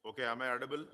Okay, am I audible?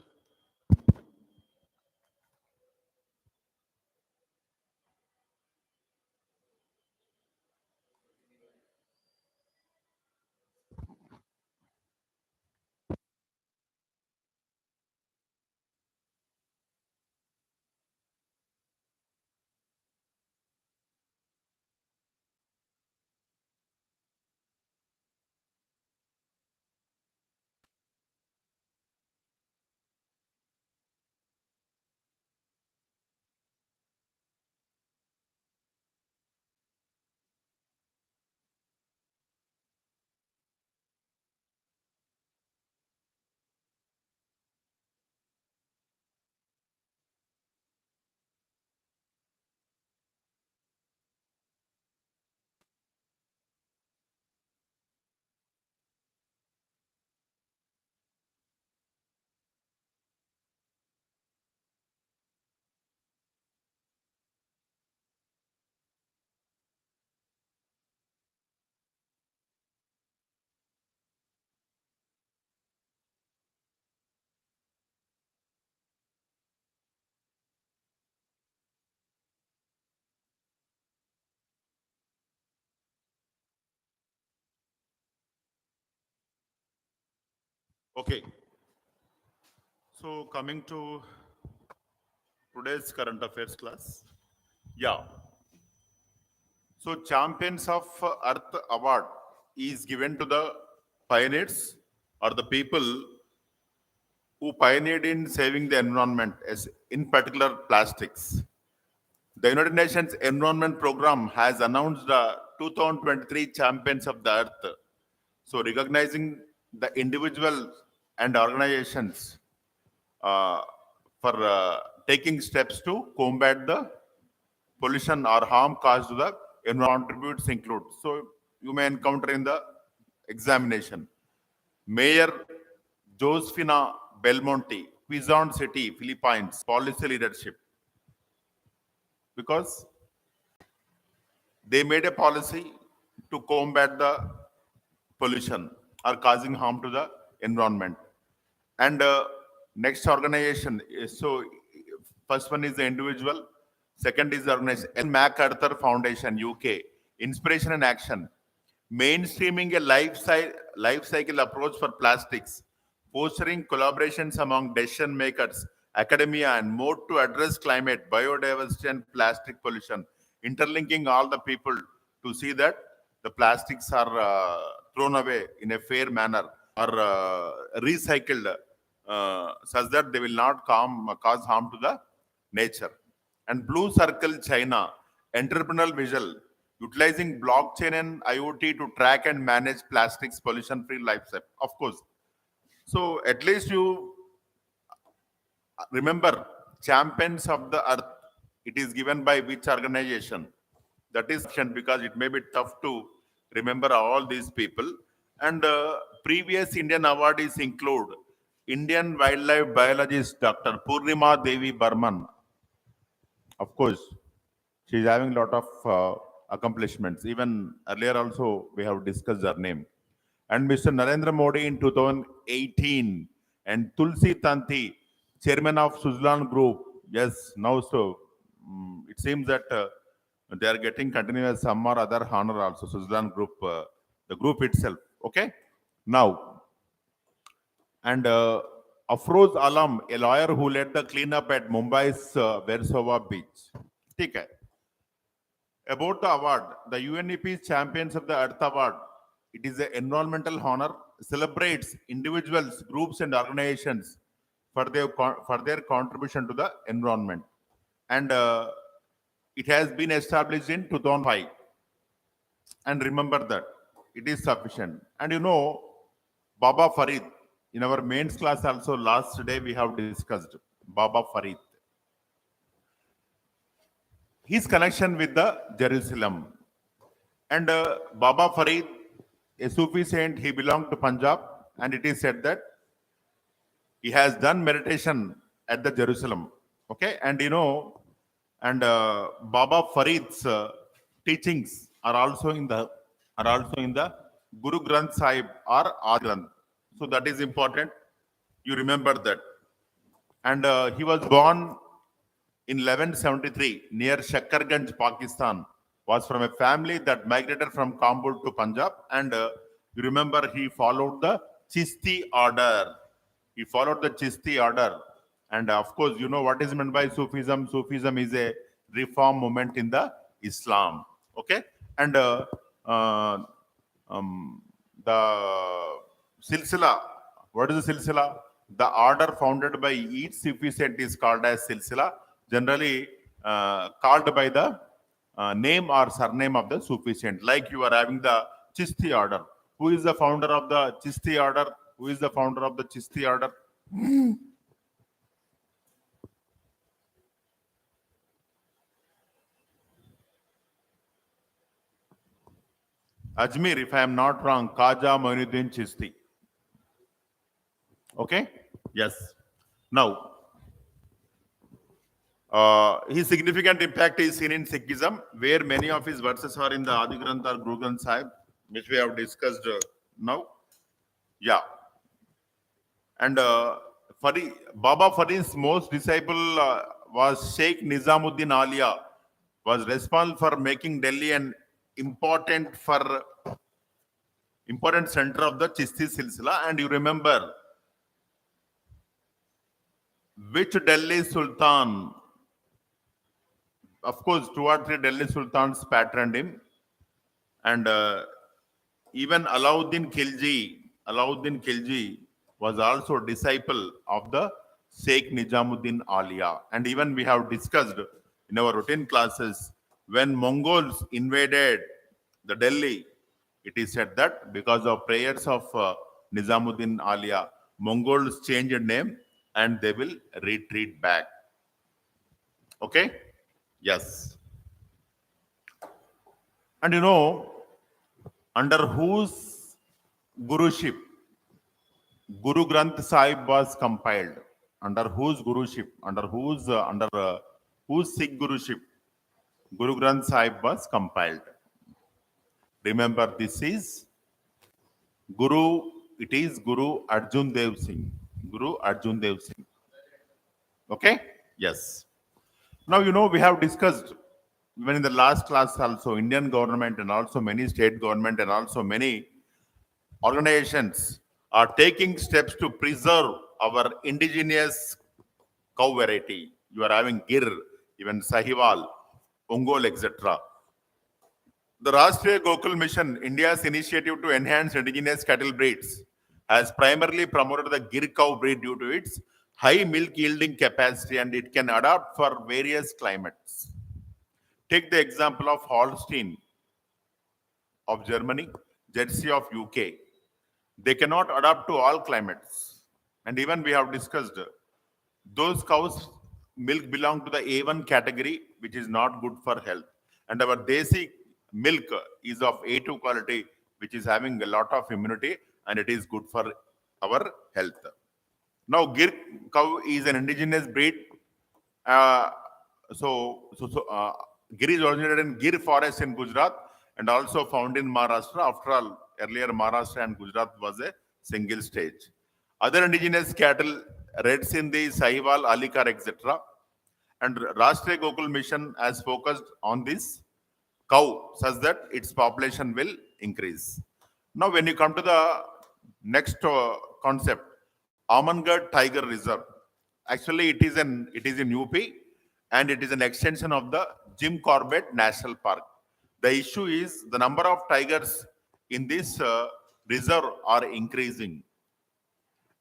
Okay, so coming to today's current affairs class. Yeah, so Champions of Earth Award is given to the pioneers or the people who pioneered in saving the environment, as in particular plastics. The United Nations Environment Program has announced the 2023 Champions of the Earth. So, recognizing the individuals and organizations uh, for taking steps to combat the pollution or harm caused to the environment contributes include. So, you may encounter in the examination. Mayor Josefina Belmonte, Quezon City, Philippines, policy leadership. Because they made a policy to combat the pollution or causing harm to the environment. And next organization is so first one is the individual, second is the organization Ellen MacArthur Foundation UK, Inspiration and Action, mainstreaming a life cycle approach for plastics, fostering collaborations among decision makers, academia, and more to address climate, biodiversity, and plastic pollution, interlinking all the people to see that the plastics are thrown away in a fair manner or recycled such that they will not cause harm to the nature. And Blue Circle China, entrepreneurial vision, utilizing blockchain and IoT to track and manage plastics pollution-free lifestyle. Of course. So at least you remember champions of the earth. It is given by which organization? That is because it may be tough to remember all these people. And previous Indian awardees include Indian wildlife biologist Dr. Purnima Devi Burman. Of course, she is having a lot of accomplishments. Even earlier also we have discussed her name. And Mr. Narendra Modi in 2018 and Tulsi Tanti, chairman of Suzlon Group. Yes, now so it seems that they are getting continuous some or other honor also. Suzlon Group, the group itself. Okay, now and Afroz Alam, a lawyer who led the cleanup at Mumbai's Versova beach. Okay. About the award, the UNEP's Champions of the Earth Award, it is an environmental honor, celebrates individuals, groups, and organizations for their contribution to the environment. And it has been established in 2005. And remember that it is sufficient. And you know, Baba Farid, in our mains class also last day we have discussed Baba Farid. His connection with the Jerusalem. And Baba Farid, a Sufi saint, he belonged to Punjab, and it is said that he has done meditation at the Jerusalem. Okay, and you know, and Baba Farid's teachings are also in the Guru Granth Sahib or Adi Granth. So that is important. You remember that. And he was born in 1173 near Shakkarganj, Pakistan. Was from a family that migrated from Kabul to Punjab. And you remember he followed the Chishti order. He followed the Chishti order. And of course, you know what is meant by Sufism. Sufism is a reform movement in the Islam. Okay? And uh, the silsila. What is the silsila? The order founded by each Sufficient is called as silsila, generally called by the name or surname of the Sufficient. Like you are having the Chishti order. Who is the founder of the Chishti order? Who is the founder of the Chishti order? Ajmer, if I am not wrong, Kaja Moinuddin Chishti. Okay? Yes. Now, his significant impact is seen in Sikhism, where many of his verses are in the Adi Granth or Guru Granth Sahib, which we have discussed now. Yeah. And Baba Farid's most disciple was Sheikh Nizamuddin Alia, was responsible for making Delhi an important center of the Chishti Silsila. And you remember which Delhi Sultan, of course, 2 or 3 Delhi Sultans patterned him, and even Alauddin Khilji was also a disciple of the Sheikh Nizamuddin Alia. And even we have discussed in our routine classes, when Mongols invaded the Delhi, it is said that because of prayers of Nizamuddin Alia, Mongols changed name and they will retreat back. Okay? Yes. And you know, under whose guruship Guru Granth Sahib was compiled? Under whose guruship? Under whose Sikh guruship Guru Granth Sahib was compiled? Remember, this is Guru. It is Guru Arjun Dev Singh. Guru Arjun Dev Singh. Okay? Yes. Now, you know, we have discussed even in the last class also Indian government and also many state government and also many organizations are taking steps to preserve our indigenous cow variety. You are having Gir, even Sahiwal, Ongol, etc. The Rashtriya Gokul Mission, India's initiative to enhance indigenous cattle breeds, has primarily promoted the Gir cow breed due to its high milk yielding capacity and it can adapt for various climates. Take the example of Holstein of Germany, Jersey of UK. They cannot adapt to all climates. And even we have discussed those cows' milk belong to the A1 category, which is not good for health. And our Desi milk is of A2 quality, which is having a lot of immunity and it is good for our health. Now, Gir cow is an indigenous breed. Uh, Gir is originated in Gir forest in Gujarat and also found in Maharashtra. After all, earlier Maharashtra and Gujarat was a single stage. Other indigenous cattle, Red Sindhi, Sahiwal, Alikar, etc. And Rashtriya Gokul Mission has focused on this cow such that its population will increase. Now, when you come to the next concept, Amangarh Tiger Reserve. Actually, it is in UP and it is an extension of the Jim Corbett National Park. The issue is the number of tigers in this reserve are increasing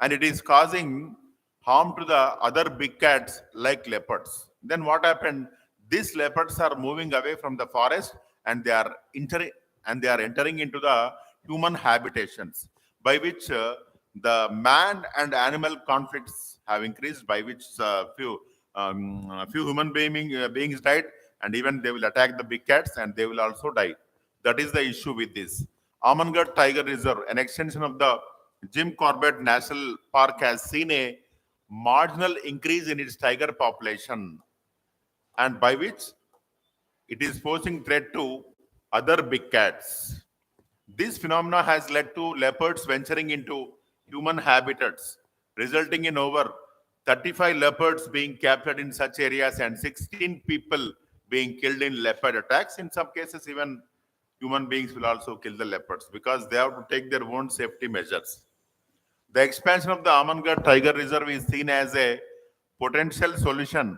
and it is causing harm to the other big cats like leopards. Then what happened? These leopards are moving away from the forest and they are entering into the human habitations, by which the man and animal conflicts have increased, by which few human beings died, and even they will attack the big cats and they will also die. That is the issue with this. Amangarh Tiger Reserve, an extension of the Jim Corbett National Park, has seen a marginal increase in its tiger population, and by which it is posing threat to other big cats. This phenomena has led to leopards venturing into human habitats resulting in over 35 leopards being captured in such areas and 16 people being killed in leopard attacks. In some cases, even human beings will also kill the leopards because they have to take their own safety measures. The expansion of the Amangarh Tiger Reserve is seen as a potential solution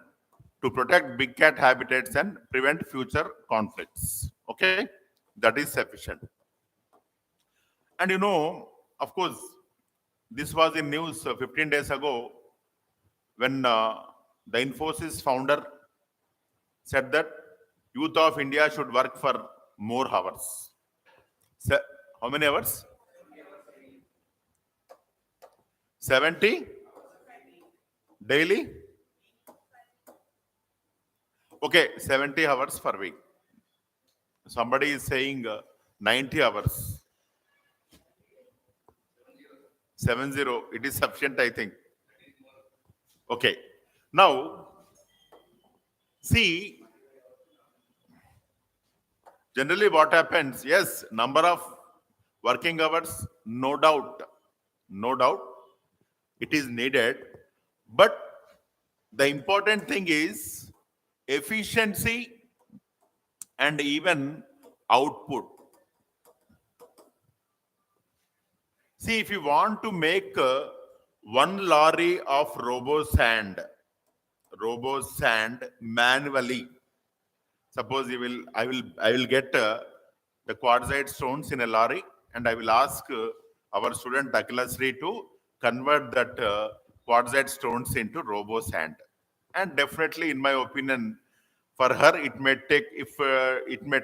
to protect big cat habitats and prevent future conflicts. Okay, that is sufficient. And of course, this was in news 15 days ago when the Infosys founder said that youth of India should work for more hours. How many hours? 70 daily? Okay, 70 hours per week. Somebody is saying 90 hours. 70, it is sufficient, I think. Okay. Now, see, generally what happens, yes, number of working hours, no doubt, it is needed. But the important thing is efficiency and even output. See, if you want to make one lorry of robo sand manually, suppose I will get the quartzite stones in a lorry, and I will ask our student Akhilasri to convert that quartzite stones into robo sand. And definitely, in my opinion, for her it may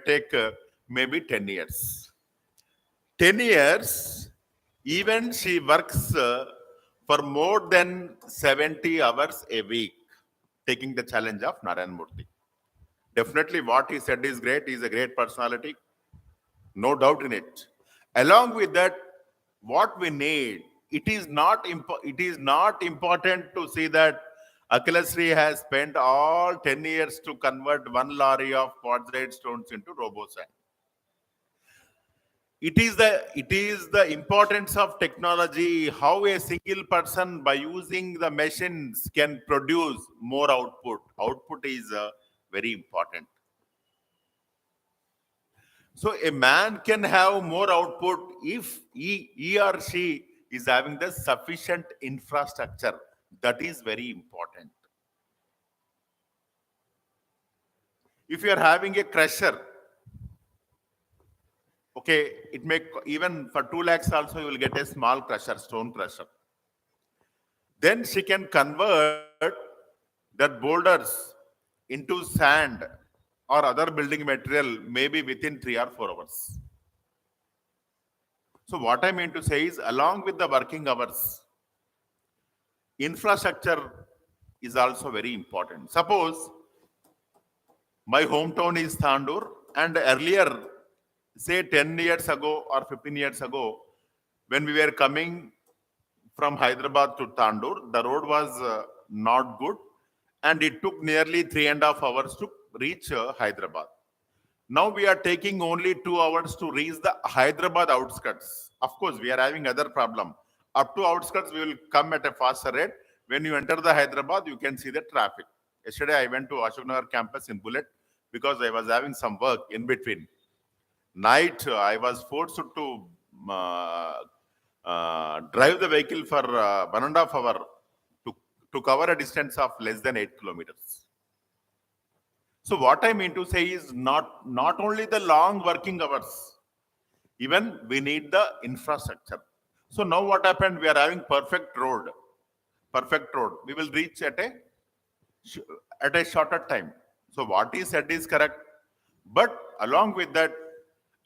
take maybe 10 years. 10 years, even she works for more than 70 hours a week, taking the challenge of Narayan Murthy. Definitely what he said is great. He is a great personality. No doubt in it. Along with that, what we need, it is not important to see that Akhilasri has spent all 10 years to convert one lorry of quartzite stones into robo sand. It is the importance of technology, how a single person by using the machines can produce more output. Output is very important. So a man can have more output if he or she is having the sufficient infrastructure. That is very important. If you are having a crusher, okay, it may even for 2 lakhs also you will get a small crusher, stone crusher. Then she can convert that boulders into sand or other building material maybe within 3 or 4 hours. So what I mean to say is, along with the working hours, infrastructure is also very important. Suppose my hometown is Thandur, and earlier, say 10 years ago or 15 years ago, when we were coming from Hyderabad to Thandur, the road was not good, and it took nearly 3.5 hours to reach Hyderabad. Now we are taking only 2 hours to reach the Hyderabad outskirts. Of course, we are having other problem. Up to outskirts, we will come at a faster rate. When you enter the Hyderabad, you can see the traffic. Yesterday, I went to Ashok Nagar campus in Bullet because I was having some work in between. Night, I was forced to drive the vehicle for 1.5 hours to cover a distance of less than 8 kilometers. So what I mean to say is not only the long working hours, even we need the infrastructure. So now what happened? We are having perfect road. We will reach at a shorter time. So what he said is correct. But along with that,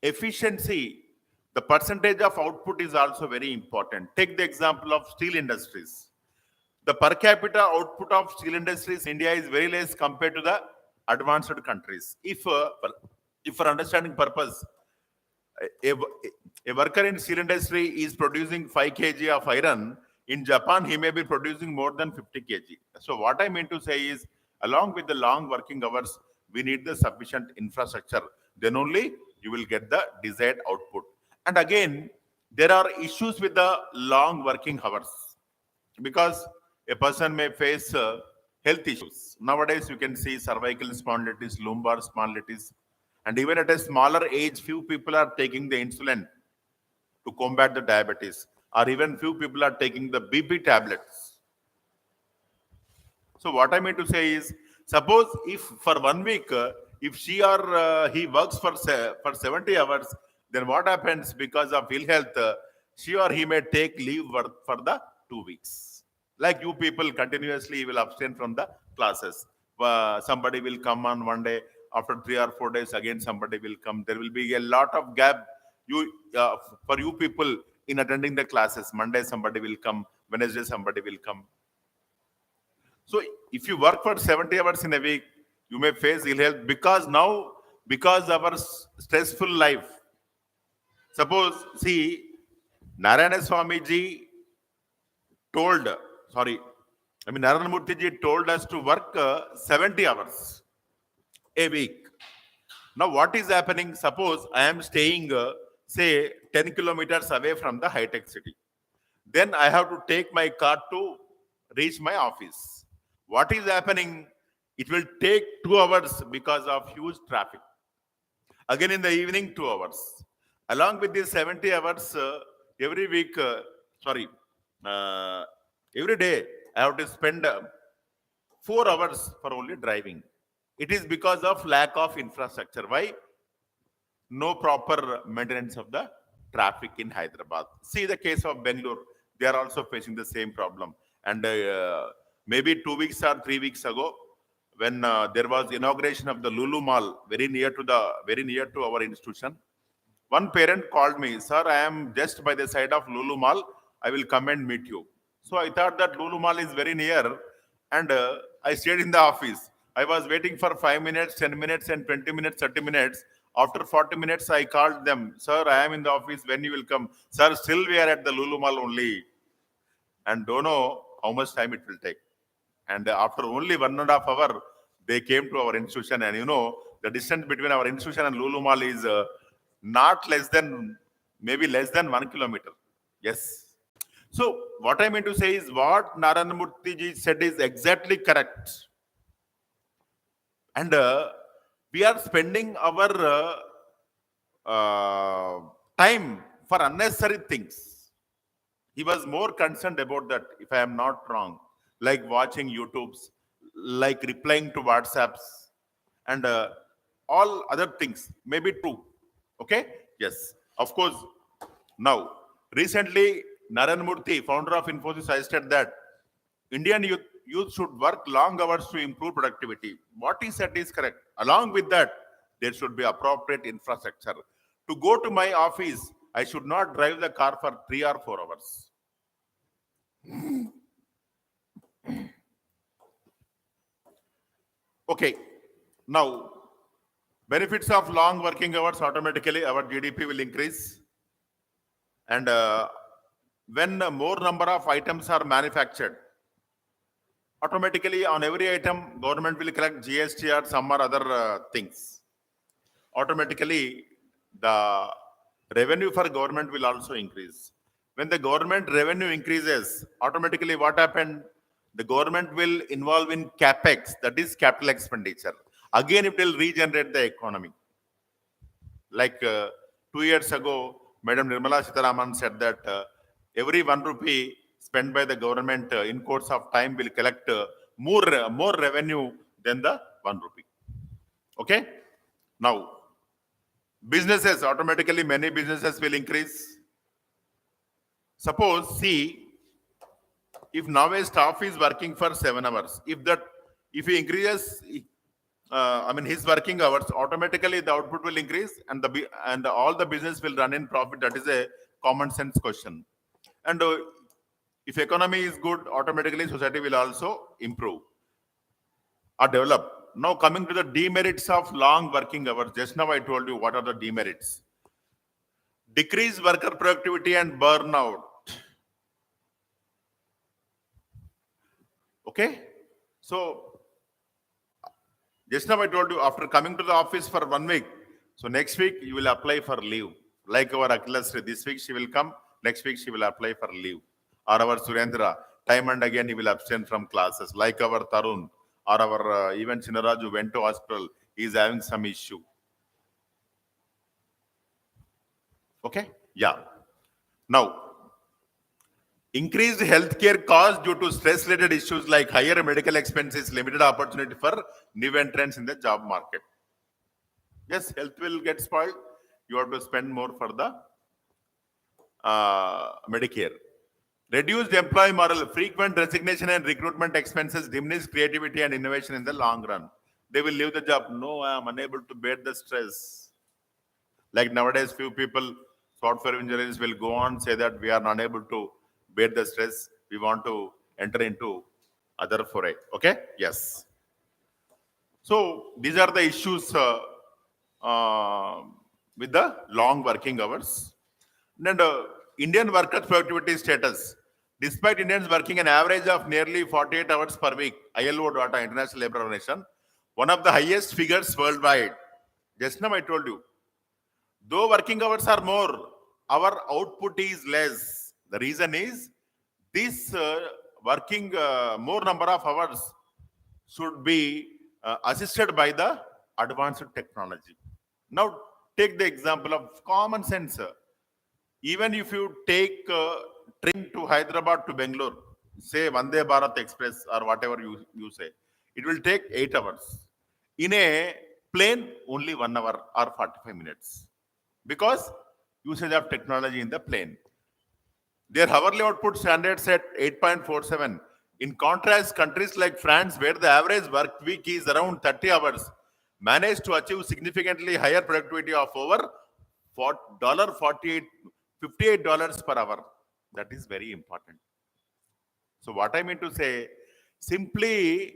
efficiency, the percentage of output is also very important. Take the example of steel industries. The per capita output of steel industries in India is very less compared to the advanced countries. If for understanding purpose, a worker in steel industry is producing 5 kg of iron, in Japan he may be producing more than 50 kg. So what I mean to say is, along with the long working hours, we need the sufficient infrastructure. Then only you will get the desired output. And again, there are issues with the long working hours. because a person may face health issues. Nowadays, you can see cervical spondylitis, lumbar spondylitis, and even at a smaller age, few people are taking the insulin to combat the diabetes, or even few people are taking the BP tablets. So what I mean to say is, suppose if for 1 week, if she or he works for 70 hours, then what happens because of ill health? She or he may take leave for the 2 weeks. Like you people continuously will abstain from the classes. Somebody will come on one day. After 3 or 4 days, again somebody will come. There will be a lot of gap. You for you people in attending the classes. Monday somebody will come. Wednesday somebody will come. So if you work for 70 hours in a week, you may face ill health because our stressful life. Suppose, see, Narayana Swamiji Narayana Murthy ji told us to work 70 hours a week. Now what is happening? Suppose I am staying, say, 10 kilometers away from the high-tech city. Then I have to take my car to reach my office. What is happening? It will take 2 hours because of huge traffic. Again in the evening, 2 hours. Along with these 70 hours, every week, every day, I have to spend 4 hours for only driving. It is because of lack of infrastructure. Why? No proper maintenance of the traffic in Hyderabad. See the case of Bangalore. They are also facing the same problem. And maybe 2 weeks or 3 weeks ago, when there was inauguration of the Lulu Mall very near to our institution, one parent called me, "Sir, I am just by the side of Lulu Mall. I will come and meet you." So I thought that Lulu Mall is very near, and I stayed in the office. I was waiting for 5 minutes, 10 minutes, and 20 minutes, 30 minutes. After 40 minutes, I called them, "Sir, I am in the office. When you will come?" "Sir, still we are at the Lulu Mall only." And don't know how much time it will take. And after only 1.5 hours, they came to our institution. And the distance between our institution and Lulu Mall is maybe less than 1 kilometer. Yes. So what I mean to say is what Narayana Murthy ji said is exactly correct. And we are spending our time for unnecessary things. He was more concerned about that, if I am not wrong, like watching YouTubes, like replying to WhatsApps, and all other things. Maybe true. Okay? Yes. Of course. Now, recently, Narayana Murthy, founder of Infosys, suggested that Indian youth should work long hours to improve productivity. What he said is correct. Along with that, there should be appropriate infrastructure. To go to my office, I should not drive the car for 3 or 4 hours. Okay. Now, benefits of long working hours, automatically our GDP will increase. And when more number of items are manufactured, automatically on every item, government will collect GST or some or other things. Automatically, the revenue for government will also increase. When the government revenue increases, automatically what happened? The government will involve in capex, that is capital expenditure. Again, it will regenerate the economy. Like 2 years ago, Madam Nirmala Sitharaman said that every 1 rupee spent by the government in course of time will collect more revenue than the 1 rupee. Okay? Now, businesses, automatically many businesses will increase. Suppose, see, if now a staff is working for 7 hours, if he increases, his working hours, automatically the output will increase and all the business will run in profit. That is a common sense question. And if economy is good, automatically society will also improve or develop. Now coming to the demerits of long working hours. Just now I told you what are the demerits. Decrease worker productivity and burnout. Okay? So, just now I told you, after coming to the office for 1 week, so next week you will apply for leave. Like our Akhilasri, this week she will come, next week she will apply for leave. Or our Surendra, time and again he will abstain from classes. Like our Tarun or our even Chinaraju went to hospital. He is having some issue. Okay? Yeah. Now, increased healthcare costs due to stress-related issues like higher medical expenses, limited opportunity for new entrants in the job market. Yes, health will get spoiled. You have to spend more for the Medicare. Reduced employee morale, frequent resignation and recruitment expenses diminish creativity and innovation in the long run. They will leave the job. No, I am unable to bear the stress. Like nowadays, few people, software engineers will go on say that we are not able to bear the stress. We want to enter into other foray. Okay? Yes. So these are the issues uh, with the long working hours. And Indian workers' productivity status. Despite Indians working an average of nearly 48 hours per week, ILO data, International Labour Organization, one of the highest figures worldwide. Just now I told you, though working hours are more, our output is less. The reason is this working more number of hours should be assisted by the advanced technology. Now, take the example of common sense. Even if you take train to Hyderabad to Bangalore, say Vande Bharat Express or whatever you say, it will take 8 hours. In a plane, only 1 hour or 45 minutes. Because usage of technology in the plane. Their hourly output standards at 8.47. In contrast, countries like France, where the average work week is around 30 hours, managed to achieve significantly higher productivity of over $48 $58 per hour. That is very important. So what I mean to say, simply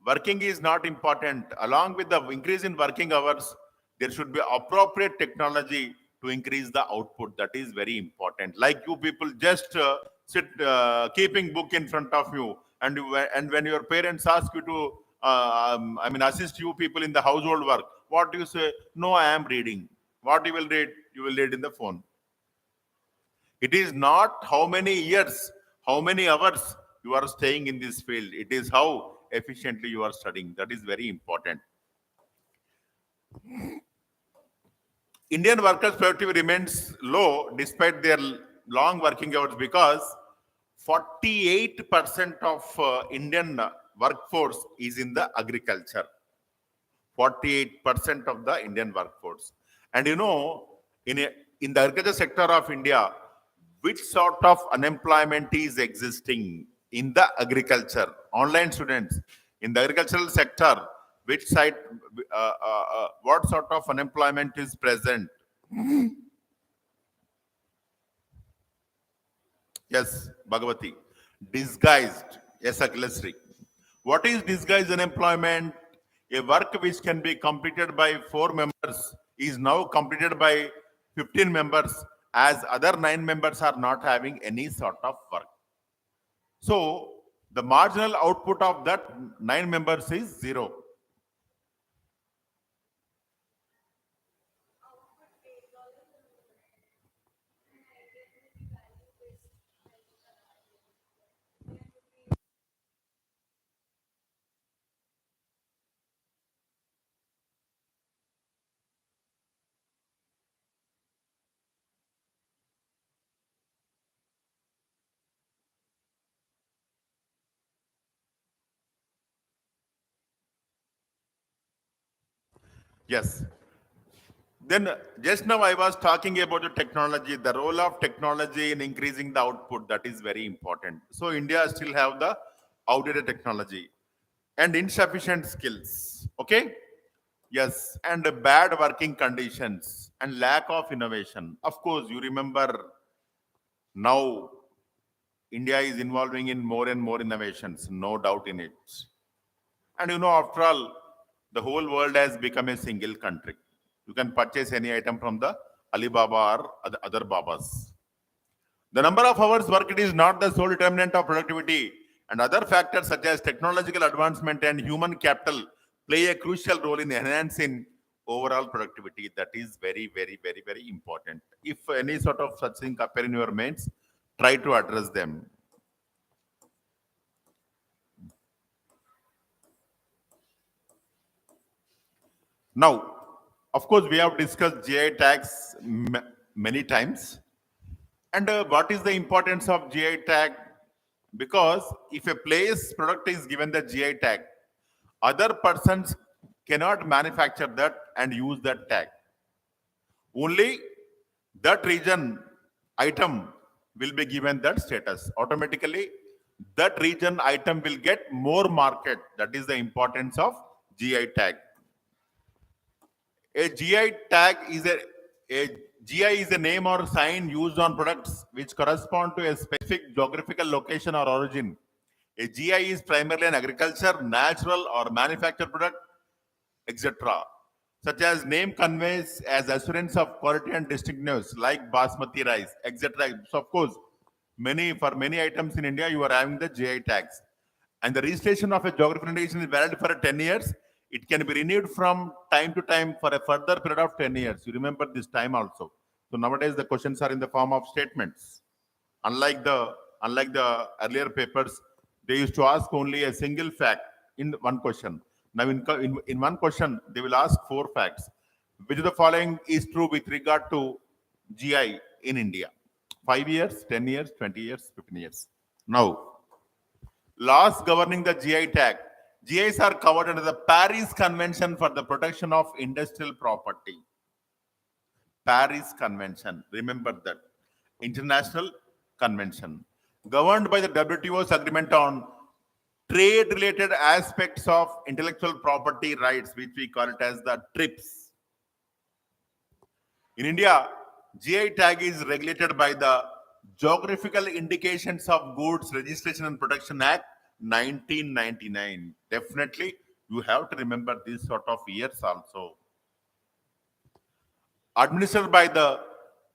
working is not important. Along with the increase in working hours, there should be appropriate technology to increase the output. That is very important. Like you people just sit keeping book in front of you, and when your parents ask you to, assist you people in the household work, what do you say? No, I am reading. What you will read? You will read in the phone. It is not how many years, how many hours you are staying in this field. It is how efficiently you are studying. That is very important. Indian workers' productivity remains low despite their long working hours because 48% of Indian workforce is in the agriculture. 48% of the Indian workforce. And you know, in the agriculture sector of India, which sort of unemployment is existing in the agriculture? Online students in the agricultural sector, which side, what sort of unemployment is present? Yes, Bhagavati. Disguised. Yes, Akhilesri. What is disguised unemployment? A work which can be completed by 4 members is now completed by 15 members, as other 9 members are not having any sort of work. So the marginal output of that 9 members is 0. Yes. Then just now I was talking about the technology, the role of technology in increasing the output. That is very important. So India still have the outdated technology and insufficient skills. Okay. Yes, and bad working conditions and lack of innovation. Of course, you remember now India is involving in more and more innovations, no doubt in it. And you know, after all, the whole world has become a single country. You can purchase any item from the Alibaba or other Babas. The number of hours worked is not the sole determinant of productivity, and other factors such as technological advancement and human capital play a crucial role in enhancing overall productivity. That is very, very, very, very important. If any sort of such thing appear in your minds, try to address them. Now, of course, we have discussed GI tags many times. And what is the importance of GI tag? Because if a place product is given the GI tag, other persons cannot manufacture that and use that tag. Only that region item will be given that status. Automatically, that region item will get more market. That is the importance of GI tag. A GI tag is a GI is a name or sign used on products which correspond to a specific geographical location or origin. A GI is primarily an agriculture, natural or manufactured product, etc. Such as name conveys as assurance of quality and distinctiveness, like basmati rice, etc. So of course, many items in India you are having the GI tags, and the registration of a geographical indication is valid for 10 years. It can be renewed from time to time for a further period of 10 years. You remember this time also. So nowadays the questions are in the form of statements. Unlike the earlier papers, they used to ask only a single fact in one question. Now in one question, they will ask four facts. Which of the following is true with regard to GI in India? 5 years, 10 years, 20 years, 15 years. Now, laws governing the GI tag. GIs are covered under the Paris Convention for the Protection of Industrial Property. Paris Convention. Remember that. International Convention. Governed by the WTO's agreement on trade-related aspects of intellectual property rights, which we call it as the TRIPS. In India, GI tag is regulated by the Geographical Indications of Goods Registration and Protection Act 1999. Definitely, you have to remember these sort of years also. Administered by the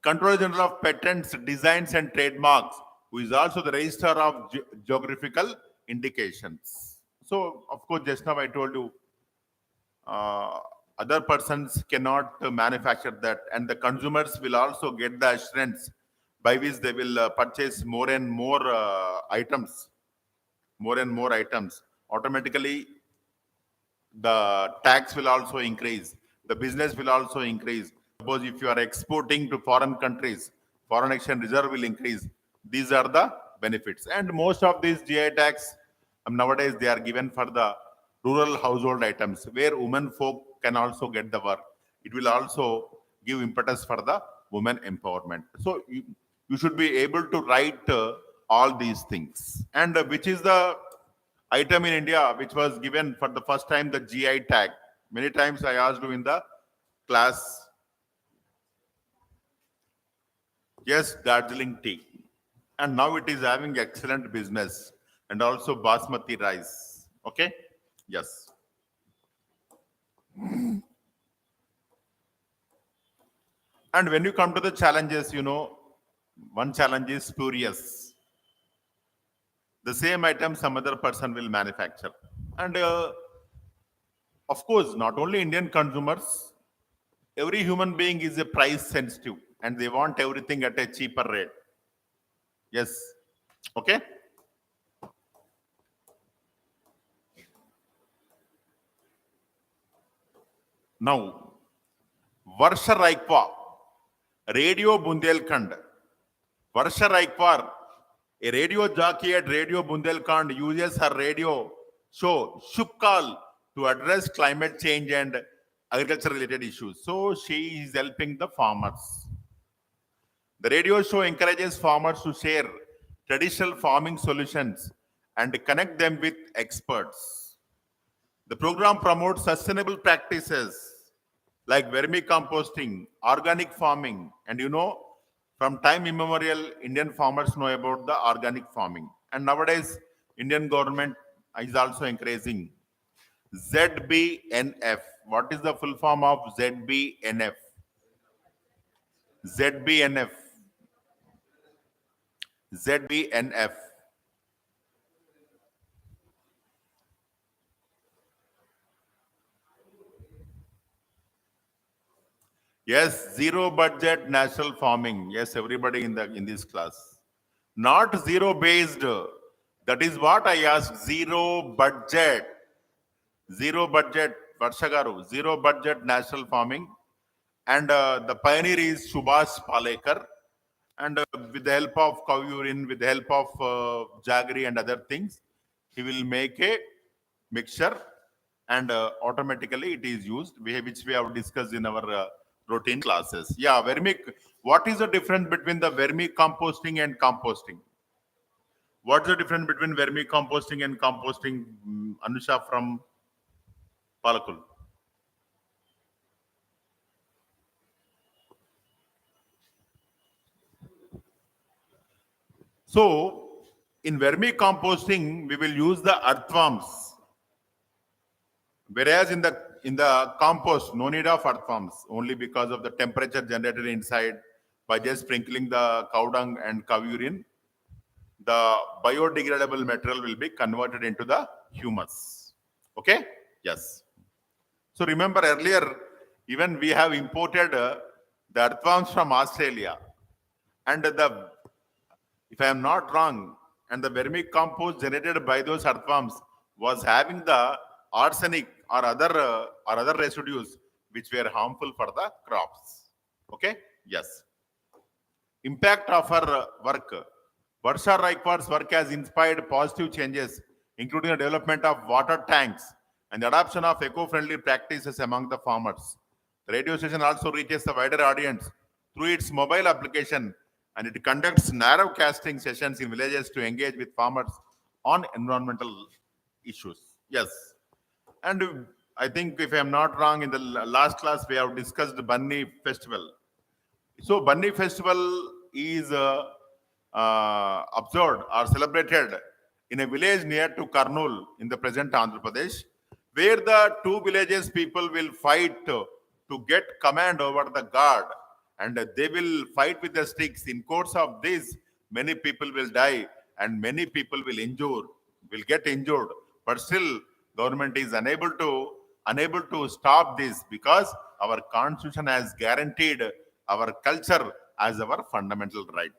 Controller General of Patents, Designs and Trademarks, who is also the Registrar of Geographical Indications. So, of course, just now I told you, other persons cannot manufacture that, and the consumers will also get the assurance by which they will purchase more and more items. More and more items. Automatically, the tax will also increase. The business will also increase. Suppose if you are exporting to foreign countries, foreign exchange reserve will increase. These are the benefits. And most of these GI tax nowadays they are given for the rural household items where women folk can also get the work. It will also give impetus for the women empowerment. So you should be able to write all these things. And which is the item in India which was given for the first time the GI tag? Many times I asked you in the class. Yes, Darjeeling tea. And now it is having excellent business and also basmati rice. Okay? Yes. And when you come to the challenges, one challenge is spurious. The same item some other person will manufacture. And of course, not only Indian consumers, every human being is a price sensitive and they want everything at a cheaper rate. Yes. Okay? Now, Varsha Raikwa, Radio Bundelkhand. Varsha Raikwa, a radio jockey at Radio Bundelkhand, uses her radio show Shubh Call to address climate change and agriculture related issues. So she is helping the farmers. The radio show encourages farmers to share traditional farming solutions and connect them with experts. The program promotes sustainable practices like vermicomposting, organic farming, and from time immemorial, Indian farmers know about the organic farming. And nowadays, Indian government is also encouraging ZBNF. What is the full form of ZBNF? ZBNF. ZBNF. Yes, zero budget national farming. Yes, everybody in this class. Not zero based. That is what I asked. Zero budget. Zero budget. Varshagaru, zero budget national farming. And the pioneer is Subhash Palekar. And with the help of cow urine, with the help of jaggery and other things, he will make a mixture, and automatically it is used, which we have discussed in our routine classes. Yeah, what is the difference between the vermicomposting and composting? What's the difference between vermicomposting and composting? Anusha from Palakul. So, in vermicomposting, we will use the earthworms, whereas in the compost, no need of earthworms, only because of the temperature generated inside by just sprinkling the cow dung and cow urine, the biodegradable material will be converted into the humus. Okay? Yes. So remember earlier, even we have imported the earthworms from Australia, and if I am not wrong, and the vermicompost generated by those earthworms was having the arsenic or other residues which were harmful for the crops. Okay? Yes. Impact of our work. Varsha Raikwar's work has inspired positive changes, including the development of water tanks and the adoption of eco-friendly practices among the farmers. The radio station also reaches a wider audience through its mobile application, and it conducts narrow casting sessions in villages to engage with farmers on environmental issues. Yes. And I think, if I am not wrong, in the last class we have discussed the Bunny Festival. So Bunny Festival is observed or celebrated in a village near to Kurnool in the present Andhra Pradesh, where the two villages people will fight to get command over the god, and they will fight with the sticks. In course of this, many people will die and many people will get injured, but still government is unable to stop this, because our constitution has guaranteed our culture as our fundamental right.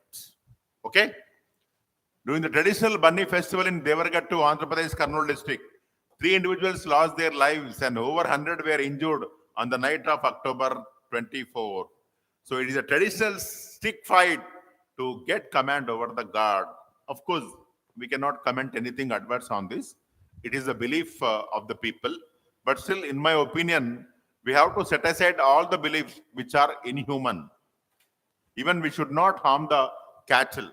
Okay? During the traditional Bunny festival in Devargattu, Andhra Pradesh, Kurnool district, 3 individuals lost their lives and over 100 were injured on the night of October 24. So it is a traditional stick fight to get command over the god. Of course, we cannot comment anything adverse on this. It is a belief of the people. But still, in my opinion, we have to set aside all the beliefs which are inhuman. Even we should not harm the cattle.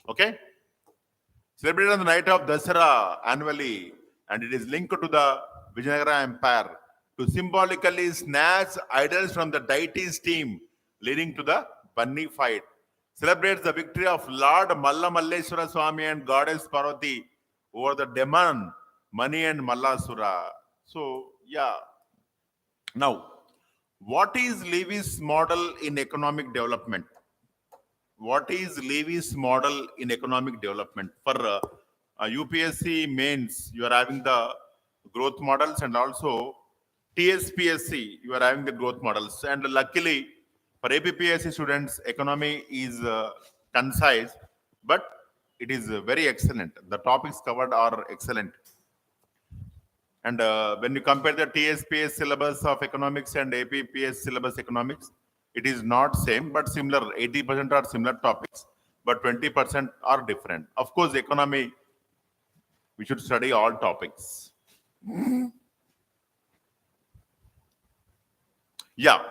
Okay? Celebrated on the night of Dasara annually, and it is linked to the Vijayanagara Empire to symbolically snatch idols from the deity's team, leading to the Bunny fight. Celebrates the victory of Lord Malla Malleshwara Swami and Goddess Parvati over the demon Mani and Mallasura. So, yeah. Now, what is Levy's model in economic development? What is Levy's model in economic development? For UPSC mains, you are having the growth models, and also TSPSC, you are having the growth models. And luckily, for APPSC students, economy is concise, but it is very excellent. The topics covered are excellent. And when you compare the TSPS syllabus of economics and APPS syllabus economics, it is not same but similar. 80% are similar topics, but 20% are different. Of course, economy, we should study all topics. Yeah.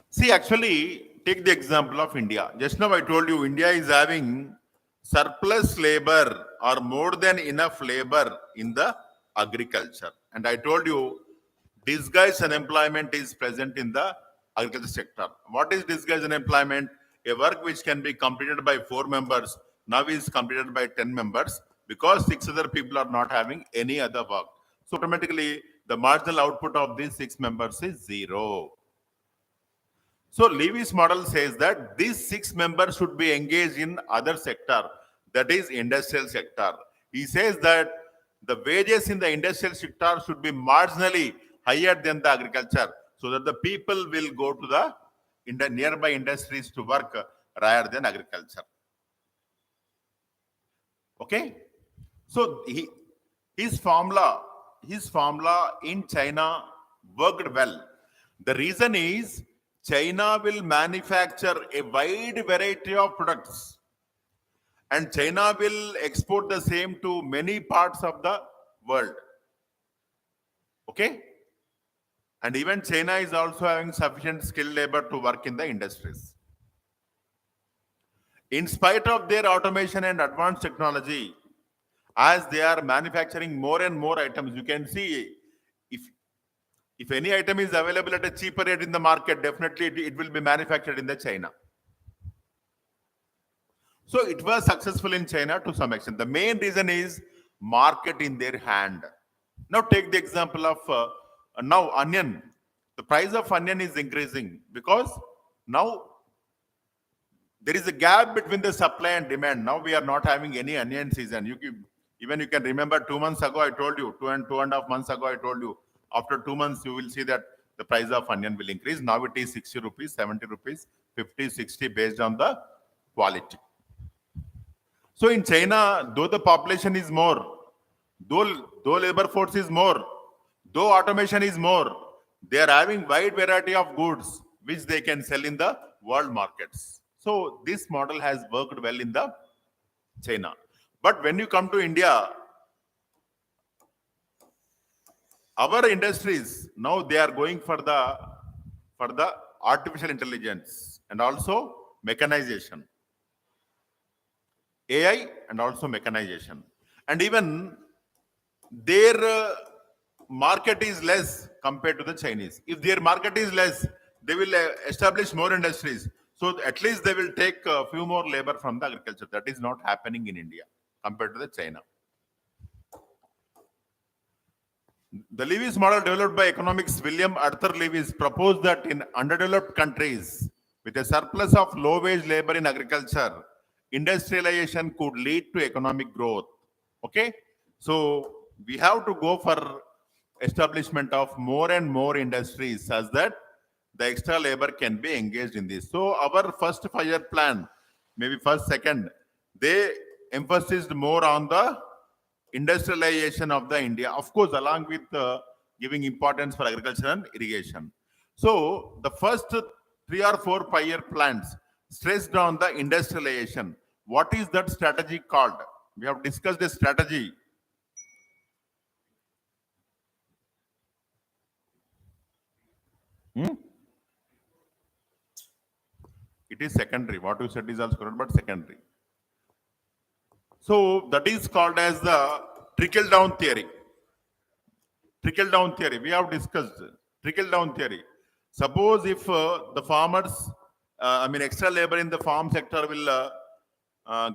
See, actually, take the example of India. Just now I told you India is having surplus labor or more than enough labor in the agriculture. And I told you disguised unemployment is present in the agriculture sector. What is disguised unemployment? A work which can be completed by 4 members now is completed by 10 members, because 6 other people are not having any other work. So automatically the marginal output of these 6 members is 0. So Levy's model says that these 6 members should be engaged in other sector, that is industrial sector. He says that the wages in the industrial sector should be marginally higher than the agriculture, so that the people will go to the nearby industries to work rather than agriculture. Okay? So his formula his formula in China worked well. The reason is China will manufacture a wide variety of products and China will export the same to many parts of the world. Okay? And even China is also having sufficient skilled labor to work in the industries. In spite of their automation and advanced technology, as they are manufacturing more and more items, you can see if if any item is available at a cheaper rate in the market, definitely it will be manufactured in the China. So it was successful in China to some extent. The main reason is market in their hand. Now take the example of now onion. The price of onion is increasing because now there is a gap between the supply and demand. Now we are not having any onion season. Even you can remember 2 months ago I told you, 2.5 months ago I told you, after 2 months you will see that the price of onion will increase. Now it is 60 rupees, 70 rupees, 50, 60 based on the quality. So in China, though the population is more, though labor force is more, though automation is more, they are having wide variety of goods which they can sell in the world markets. So this model has worked well in the China. But when you come to India, our industries now they are going for the artificial intelligence and also mechanization, AI and also mechanization, and even their market is less compared to the Chinese. If their market is less, they will establish more industries. So at least they will take a few more labor from the agriculture. That is not happening in India compared to the China. The Lewis model developed by economics William Arthur Lewis proposed that in underdeveloped countries with a surplus of low-wage labor in agriculture, industrialization could lead to economic growth. Okay, so we have to go for establishment of more and more industries such that the extra labor can be engaged in this. So our first 5-year plan, maybe first, second, they emphasized more on the industrialization of the India, of course, along with giving importance for agriculture and irrigation. So the first 3 or 4 5-year plans stressed on the industrialization. What is that strategy called? We have discussed a strategy. Hmm? It is secondary. What you said is also correct, but secondary. So that is called as the trickle down theory. Trickle down theory. We have discussed trickle down theory. Suppose if the farmers, extra labor in the farm sector will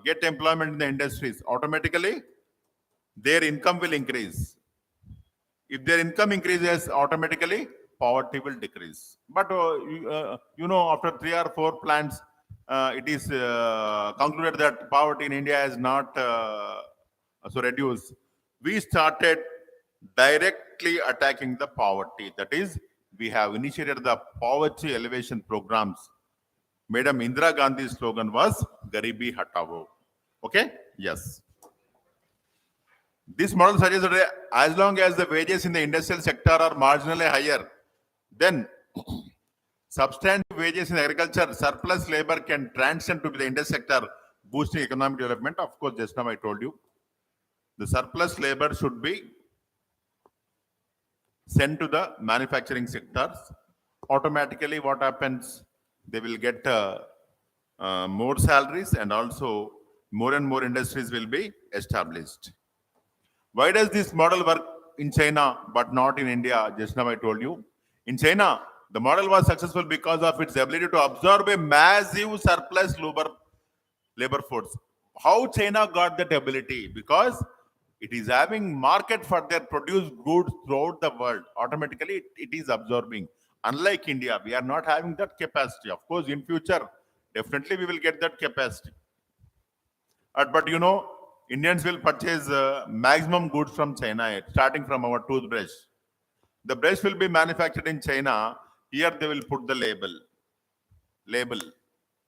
get employment in the industries, automatically their income will increase. If their income increases, automatically poverty will decrease. But after 3 or 4 plans, it is concluded that poverty in India is not so reduced. We started directly attacking the poverty. That is, we have initiated the poverty elevation programs. Madam Indira Gandhi's slogan was Garibi Hatao. Okay? Yes. This model suggests that as long as the wages in the industrial sector are marginally higher, then substantive wages in agriculture, surplus labor can transcend to the industrial sector, boosting economic development. Of course, just now I told you, the surplus labor should be sent to the manufacturing sectors. Automatically, what happens? They will get more salaries and also more and more industries will be established. Why does this model work in China but not in India? Just now I told you. In China, the model was successful because of its ability to absorb a massive surplus labor force. How China got that ability? Because it is having market for their produced goods throughout the world. Automatically, it is absorbing. Unlike India, we are not having that capacity. Of course, in future, definitely we will get that capacity. But Indians will purchase maximum goods from China, starting from our toothbrush. The brush will be manufactured in China. Here they will put the label.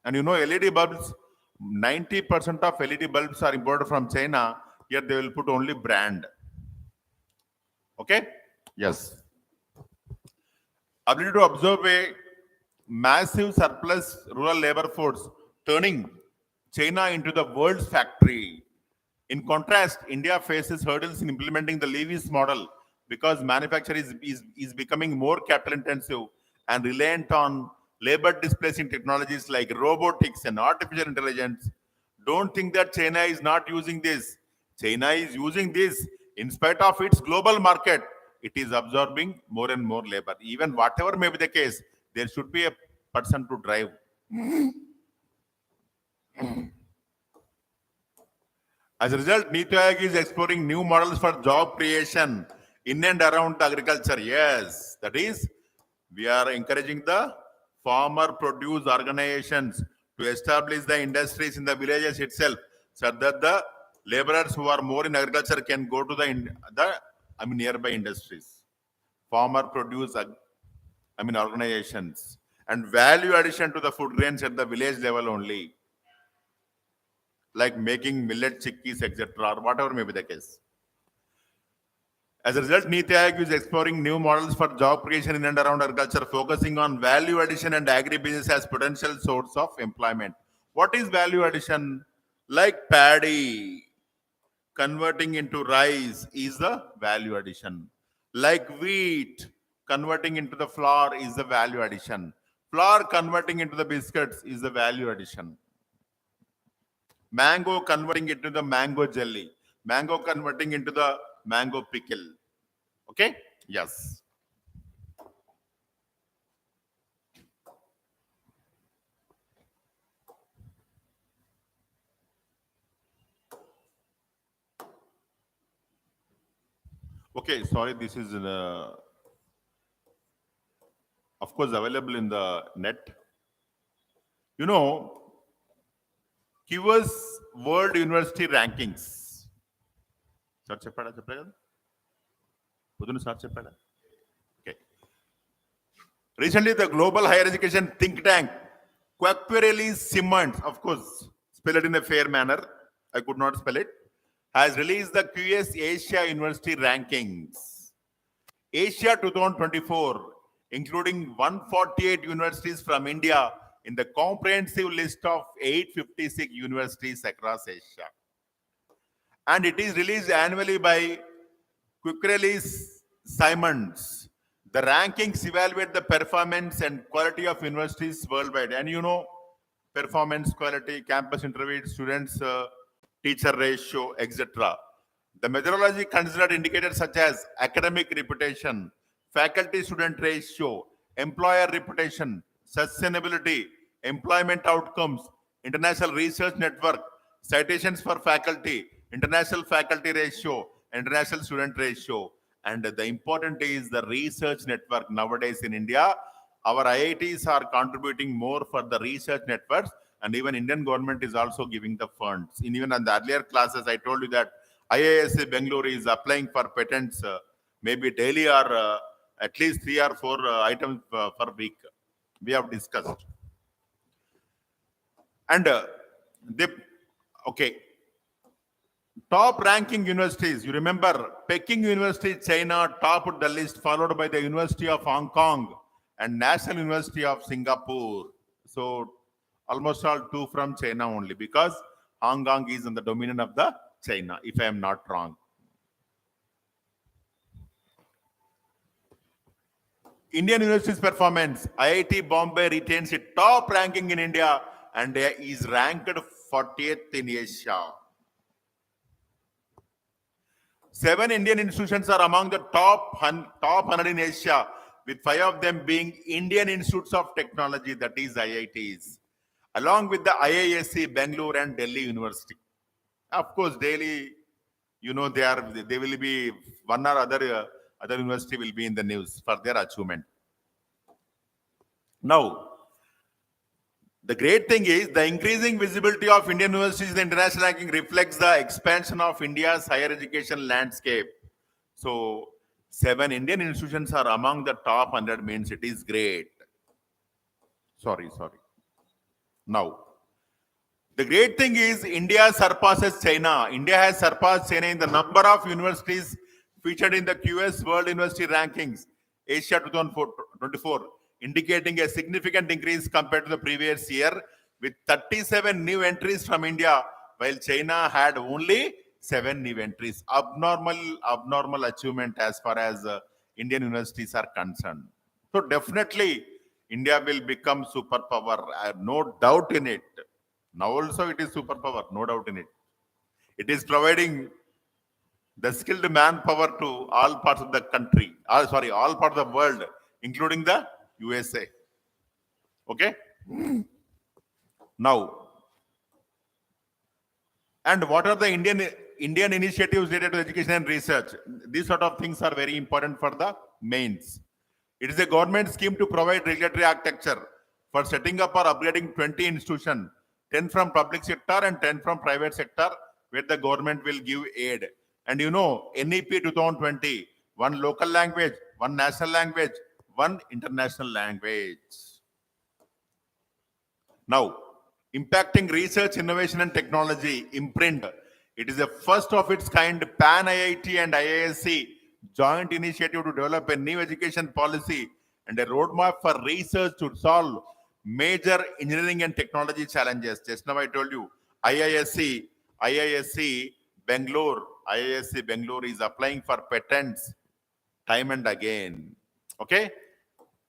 And LED bulbs, 90% of LED bulbs are imported from China. Here they will put only brand. Okay? Yes. Ability to observe a massive surplus rural labor force, turning China into the world's factory. In contrast, India faces hurdles in implementing the Levy's model because manufacturing is becoming more capital intensive and reliant on labor displacing technologies like robotics and artificial intelligence. Don't think that China is not using this. China is using this in spite of its global market. It is absorbing more and more labor. Even whatever may be the case, there should be a person to drive. As a result, Niti Aayog is exploring new models for job creation in and around the agriculture. Yes, that is, we are encouraging the farmer produce organizations to establish the industries in the villages itself, so that the laborers who are more in agriculture can go to the nearby industries. Farmer produce organizations and value addition to the food grains at the village level only, like making millet chickpeas, etc., or whatever may be the case. As a result, Niti Aayog is exploring new models for job creation in and around agriculture, focusing on value addition and agribusiness as potential source of employment. What is value addition? Like paddy, converting into rice is the value addition. Like wheat, converting into the flour is the value addition. Flour converting into the biscuits is the value addition. Mango converting into the mango jelly. Mango converting into the mango pickle. Okay? Yes. Okay, sorry, this is of course available in the net. You know, QS World University Rankings. Sir చెప్పాడా చెప్పలే కదా పొద్దున్న sir చెప్పాడా okay Recently, the global higher education think tank, Quacquarelli Simmons, of course, spell it in a fair manner. I could not spell it, has released the QS Asia University rankings. Asia 2024, including 148 universities from India in the comprehensive list of 856 universities across Asia. And it is released annually by Quacquarelli Simmons. The rankings evaluate the performance and quality of universities worldwide. And you know, performance, quality, campus interview, students, teacher ratio, etc. The methodology considered indicators such as academic reputation, faculty-student ratio, employer reputation, sustainability, employment outcomes, international research network, citations for faculty, international faculty ratio, international student ratio. And the important is the research network nowadays in India. Our IITs are contributing more for the research networks, and even Indian government is also giving the funds. Even in the earlier classes, I told you that IISc Bangalore is applying for patents maybe daily or at least 3 or 4 items per week. We have discussed. And they, okay, top ranking universities. You remember Peking University, China, topped the list, followed by the University of Hong Kong and National University of Singapore. So almost all two from China only, because Hong Kong is in the dominion of the China, if I am not wrong. Indian universities performance. IIT Bombay retains its top ranking in India and is ranked 40th in Asia. 7 Indian institutions are among the top 100 in Asia, with 5 of them being Indian Institutes of Technology, that is IITs, along with the IISc Bangalore and Delhi University. Of course, Delhi, you know, they will be one or other university will be in the news for their achievement. Now, the great thing is the increasing visibility of Indian universities in the international ranking reflects the expansion of India's higher education landscape. So, 7 Indian institutions are among the top 100 means it is great. Sorry. Now, the great thing is India surpasses China. India has surpassed China in the number of universities featured in the QS World University Rankings Asia 2024, indicating a significant increase compared to the previous year, with 37 new entries from India, while China had only 7 new entries. Abnormal achievement as far as Indian universities are concerned. So definitely, India will become superpower. I have no doubt in it. Now also it is superpower, no doubt in it. It is providing the skilled manpower to all parts of the country, all parts of the world, including the USA. Okay? Now, and what are the Indian initiatives related to education and research? These sort of things are very important for the mains. It is a government scheme to provide regulatory architecture for setting up or upgrading 20 institutions, 10 from public sector and 10 from private sector, where the government will give aid. And you know, NEP 2020, one local language, one national language, one international language. Now, impacting research, innovation, and technology, imprint. It is a first of its kind pan IIT and IISc joint initiative to develop a new education policy and a roadmap for research to solve major engineering and technology challenges. Just now I told you, IISc Bangalore is applying for patents time and again. Okay?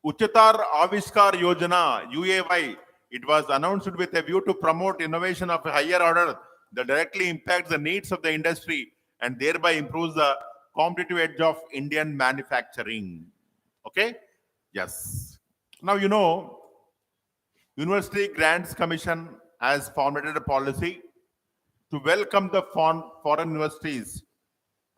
Uchatar Aviskar Yojana, UAY, it was announced with a view to promote innovation of a higher order that directly impacts the needs of the industry and thereby improves the competitive edge of Indian manufacturing. Okay? Yes. Now, you know, University Grants Commission has formulated a policy to welcome the foreign universities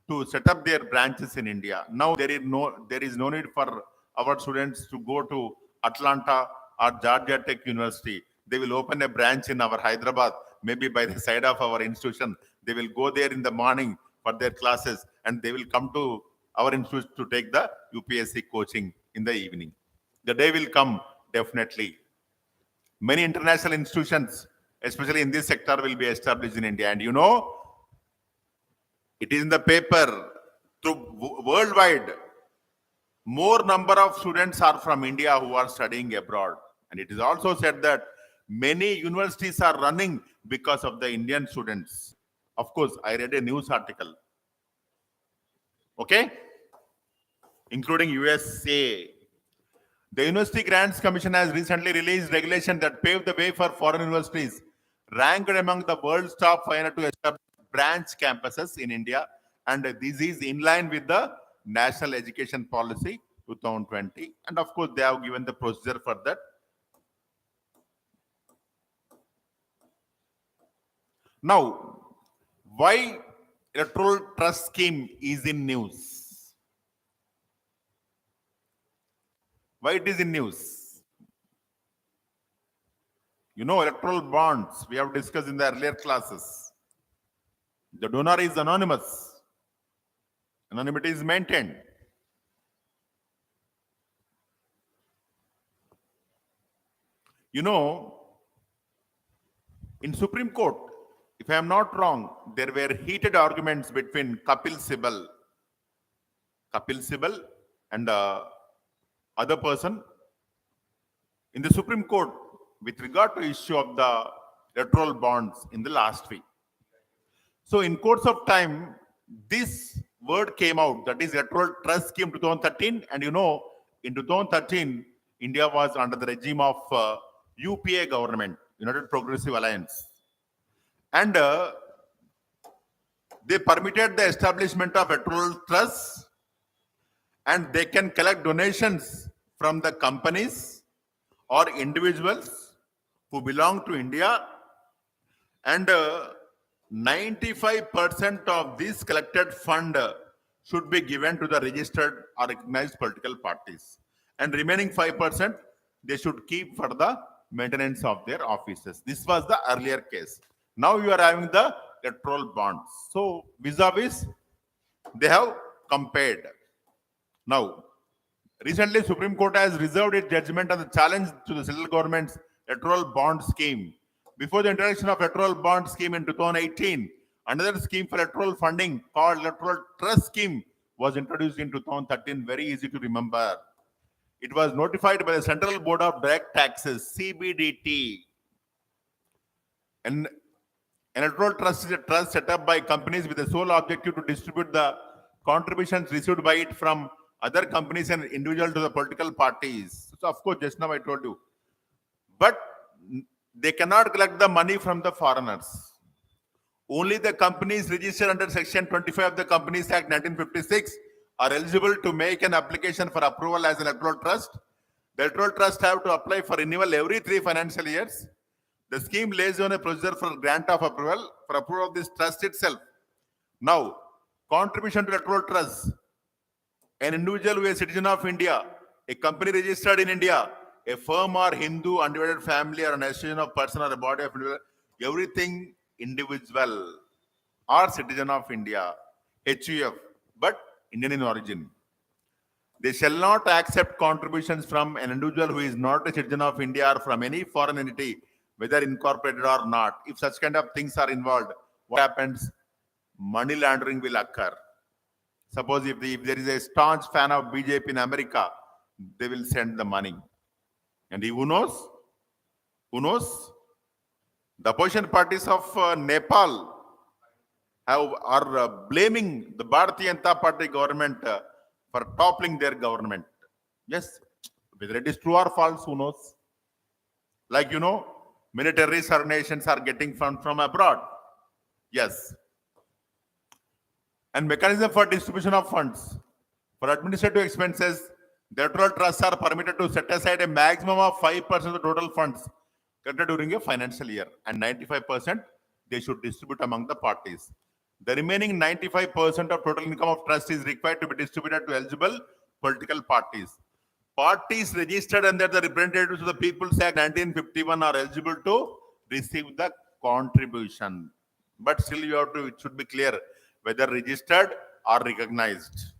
to set up their branches in India. Now there is no need for our students to go to Atlanta or Georgia Tech University. They will open a branch in our Hyderabad, maybe by the side of our institution. They will go there in the morning for their classes and they will come to our institute to take the UPSC coaching in the evening. The day will come, definitely. Many international institutions, especially in this sector, will be established in India. And you know, it is in the paper, worldwide, more number of students are from India who are studying abroad. And it is also said that many universities are running because of the Indian students. Of course, I read a news article. Okay? Including USA. The University Grants Commission has recently released regulations that pave the way for foreign universities ranked among the world's top 500 to establish branch campuses in India. And this is in line with the National Education Policy 2020. And of course, they have given the procedure for that. Now, why electoral trust scheme is in news? Why it is in news? You know, electoral bonds, we have discussed in the earlier classes. The donor is anonymous. Anonymity is maintained. You know, in Supreme Court, if I am not wrong, there were heated arguments between Kapil Sibal and other person in the Supreme Court with regard to issue of the electoral bonds in the last week. So in course of time, this word came out, that is electoral trust scheme 2013. And you know, in 2013, India was under the regime of UPA government, United Progressive Alliance. And they permitted the establishment of electoral trusts, and they can collect donations from the companies or individuals who belong to India, and 95% of this collected fund should be given to the registered or recognized political parties, and remaining 5% they should keep for the maintenance of their offices. This was the earlier case. Now you are having the electoral bonds. So vis-a-vis, they have compared. Now, recently Supreme Court has reserved its judgment on the challenge to the central government's electoral bond scheme. Before the introduction of electoral bond scheme in 2018, another scheme for electoral funding called electoral trust scheme was introduced in 2013. Very easy to remember. It was notified by the Central Board of Direct Taxes, CBDT. An electoral trust is a trust set up by companies with the sole objective to distribute the contributions received by it from other companies and individuals to the political parties. So, of course, just now I told you. But they cannot collect the money from the foreigners. Only the companies registered under Section 25 of the Companies Act 1956 are eligible to make an application for approval as an electoral trust. The electoral trust have to apply for renewal every 3 financial years. The scheme lays on a procedure for grant of approval for approval of this trust itself. Now, contribution to electoral trust. An individual who is a citizen of India, a company registered in India, a firm or Hindu undivided family or an association of person or a body of individual, everything individual or citizen of India, HUF, but Indian in origin. They shall not accept contributions from an individual who is not a citizen of India or from any foreign entity, whether incorporated or not. If such kind of things are involved, what happens? Money laundering will occur. Suppose if there is a staunch fan of BJP in America, they will send the money. And who knows? Who knows? The opposition parties of Nepal are blaming the Bharatiya Janata Party government for toppling their government. Yes, whether it is true or false, who knows? Like, many terrorist organizations are getting funds from abroad. Yes. And mechanism for distribution of funds. For administrative expenses, the electoral trusts are permitted to set aside a maximum of 5% of the total funds collected during a financial year, and 95% they should distribute among the parties. The remaining 95% of total income of trust is required to be distributed to eligible political parties. Parties registered under the Representatives of the People's Act 1951 are eligible to receive the contribution. But still it should be clear whether registered or recognized.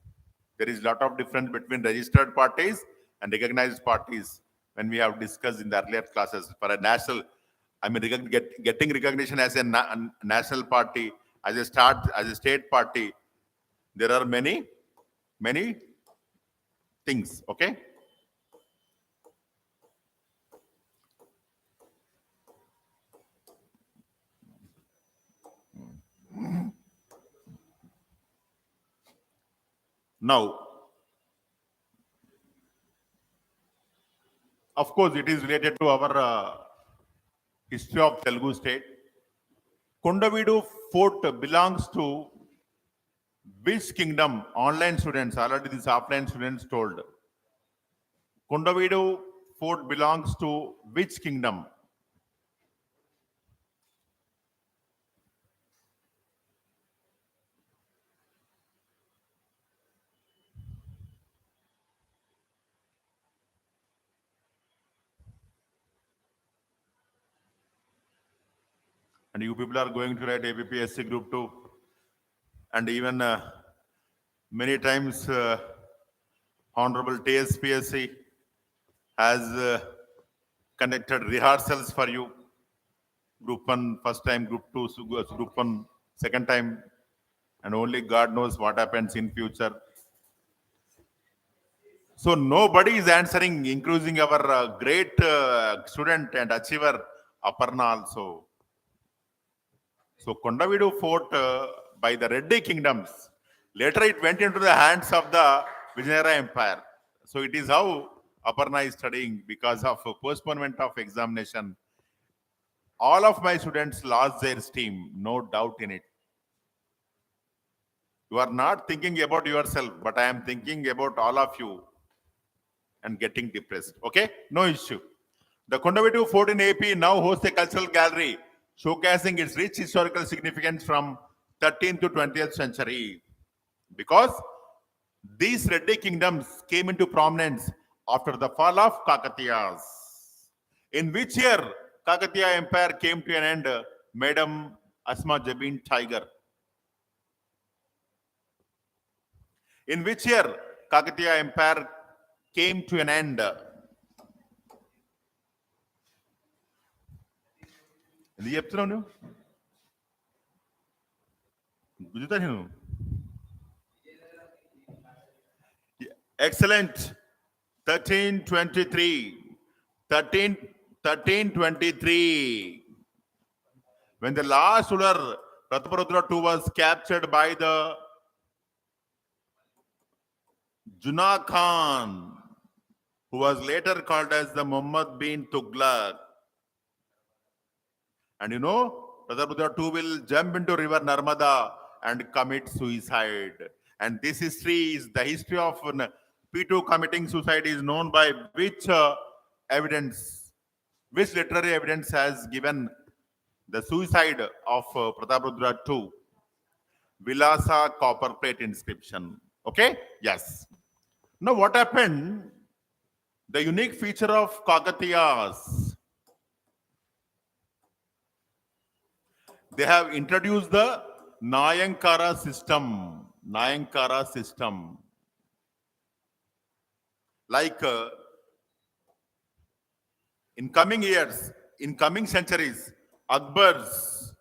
There is a lot of difference between registered parties and recognized parties when we have discussed in the earlier classes. For a national, getting recognition as a national party, as a state party, there are many things. Okay. Now, of course, it is related to our history of Telugu state. Kondavidu fort belongs to which kingdom? Online students, already these offline students told. Kondavidu fort belongs to which kingdom? And you people are going to write APPSC group 2. And even many times Honorable TSPSC has conducted rehearsals for you. Group 1 first time, group 2, group 1 second time, and only God knows what happens in future. So nobody is answering, including our great student and achiever Aparna also. So Kondavidu fort by the Reddy kingdoms. Later it went into the hands of the Vijayanagara Empire. So it is how Aparna is studying because of postponement of examination. All of my students lost their steam, no doubt in it. You are not thinking about yourself, but I am thinking about all of you and getting depressed. Okay? No issue. The Kondavidu fort in AP now hosts a cultural gallery showcasing its rich historical significance from 13th to 20th century. Because these Reddy kingdoms came into prominence after the fall of Kakatiyas. In which year Kakatiya Empire came to an end, Madam Asma Jabin Tiger? In which year Kakatiya Empire came to an end? ఎందుకు చెప్తున్నావు నువ్వు గుజుతా నేను Excellent. 1323. 1323. When the last ruler, Prataparudra II, was captured by the Juna Khan, who was later called as the Muhammad bin Tughlaq. And you know, Prataparudra II will jump into river Narmada and commit suicide. And this history is the history of P2 committing suicide is known by which evidence, which literary evidence has given the suicide of Prataparudra II? Vilasa copper plate inscription. Okay? Yes. Now what happened? The unique feature of Kakatiyas, they have introduced the Nayankara system. Nayankara system. Like in coming years, in coming centuries, Akbar's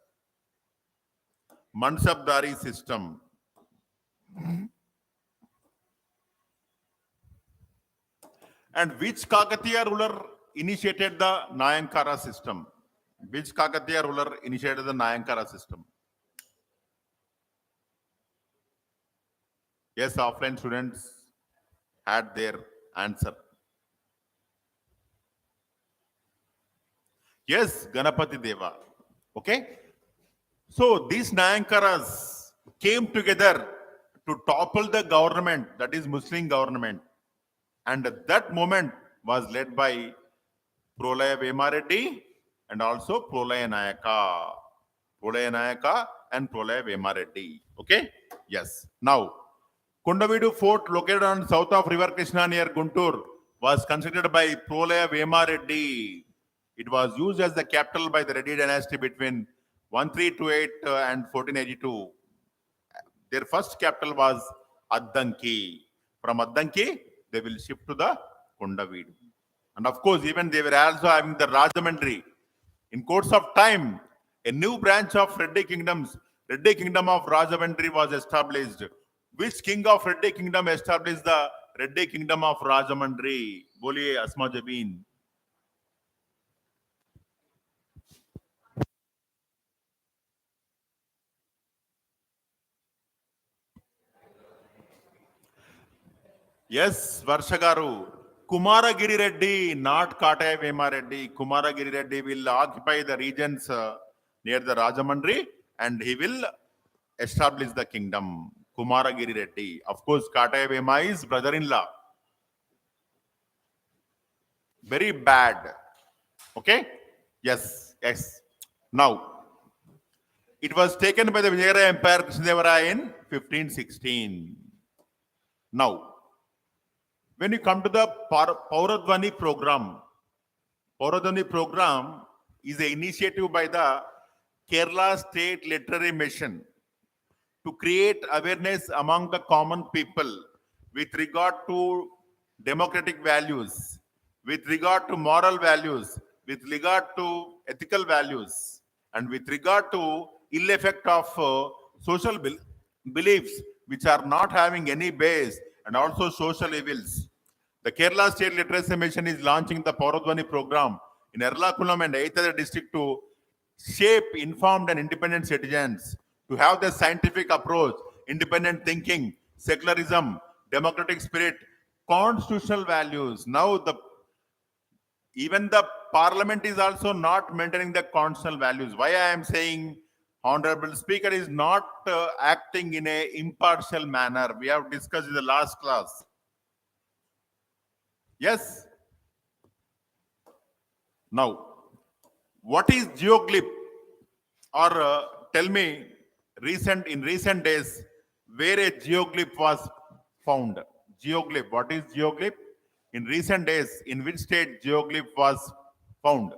Mansabdari system. And which Kakatiya ruler initiated the Nayankara system? Which Kakatiya ruler initiated the Nayankara system? Yes, offline students had their answer. Yes, Ganapati Deva. Okay? So these Nayankaras came together to topple the government, that is Muslim government. And that moment was led by Prolaya Vemareddy and also Prolaya Nayaka. Prolaya Nayaka and Prolaya Vemareddy. Okay? Yes. Now, Kundavidu fort located on south of river Krishna near Guntur was constructed by Prolaya Vemareddy. It was used as the capital by the Reddy dynasty between 1328 and 1482. Their first capital was Addanki. From Addanki, they will shift to the Kundavidu. And of course, even they were also having the Rajamandri. In course of time, a new branch of Reddy kingdoms, Reddy kingdom of Rajamandri, was established. Which king of Reddy kingdom established the Reddy kingdom of Rajamandri? Boliye Asma Jabin. Yes, Varshagaru. Kumaragiri Reddy, not Kataya Vema Reddy. Kumaragiri Reddy will occupy the regions near the Rajamandri and he will establish the kingdom. Kumaragiri Reddy. Of course, Kataya Vema is brother-in-law. Very bad. Okay? Yes, yes. Now, it was taken by the Vijayanagar Empire Krishnadevara in 1516. Now, when you come to the Pauradvani program is an initiative by the Kerala State Literary Mission to create awareness among the common people with regard to democratic values, with regard to moral values, with regard to ethical values, and with regard to ill effect of social beliefs which are not having any base, and also social evils. The Kerala State Literacy Mission is launching the Pauradvani program in Ernakulam and Aitara district to shape informed and independent citizens, to have the scientific approach, independent thinking, secularism, democratic spirit, constitutional values. Now, even the parliament is also not maintaining the constitutional values. Why I am saying Honorable Speaker is not acting in a impartial manner. We have discussed in the last class. Yes. Now, what is geoglyph? Or tell me, in recent days, where a geoglyph was found? Geoglyph. What is geoglyph? In recent days, in which state geoglyph was found?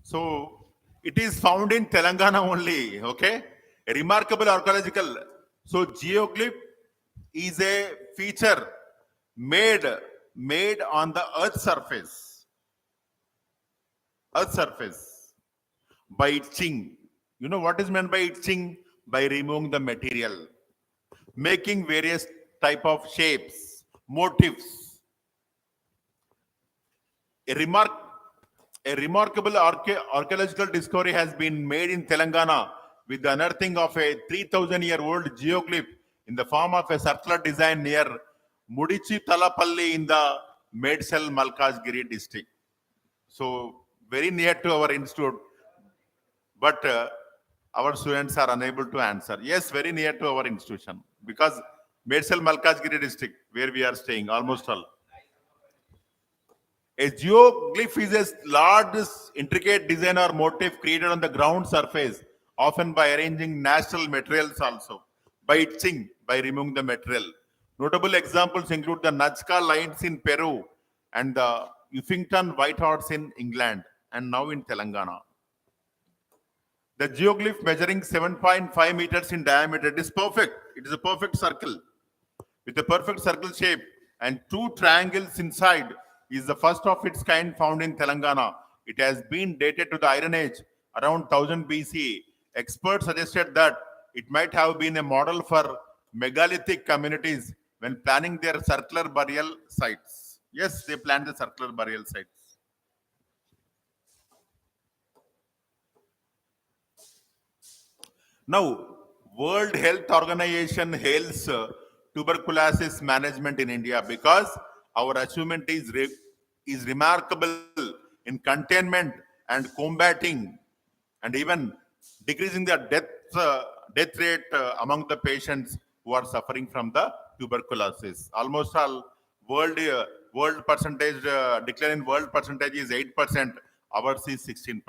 So it is found in Telangana only. Okay, a remarkable archaeological. So geoglyph is a feature made on the Earth's surface. Earth surface by itching. You know what is meant by itching? By removing the material, making various type of shapes, motifs. A, remark, a remarkable archaeological discovery has been made in Telangana with the unearthing of a 3,000-year-old geoglyph in the form of a circular design near Mudichi Talapalli in the Medsel Malkajgiri district. So very near to our institute, but our students are unable to answer. Yes, very near to our institution because Medsel Malkajgiri district where we are staying, almost all. A geoglyph is a large, intricate design or motif created on the ground surface, often by arranging natural materials also, by etching, by removing the material. Notable examples include the Nazca lines in Peru and the Uffington White Horse in England and now in Telangana. The geoglyph measuring 7.5 meters in diameter, it is perfect. It is a perfect circle with a perfect circle shape and two triangles inside is the first of its kind found in Telangana. It has been dated to the Iron Age around 1000 BCE. Experts suggested that it might have been a model for megalithic communities when planning their circular burial sites. Yes, they planned the circular burial sites. Now, World Health Organization hails tuberculosis management in India because our achievement is remarkable in containment and combating and even decreasing the death rate among the patients who are suffering from the tuberculosis. Almost all world percentage decline in world percentage is 8%. Ours is 16%.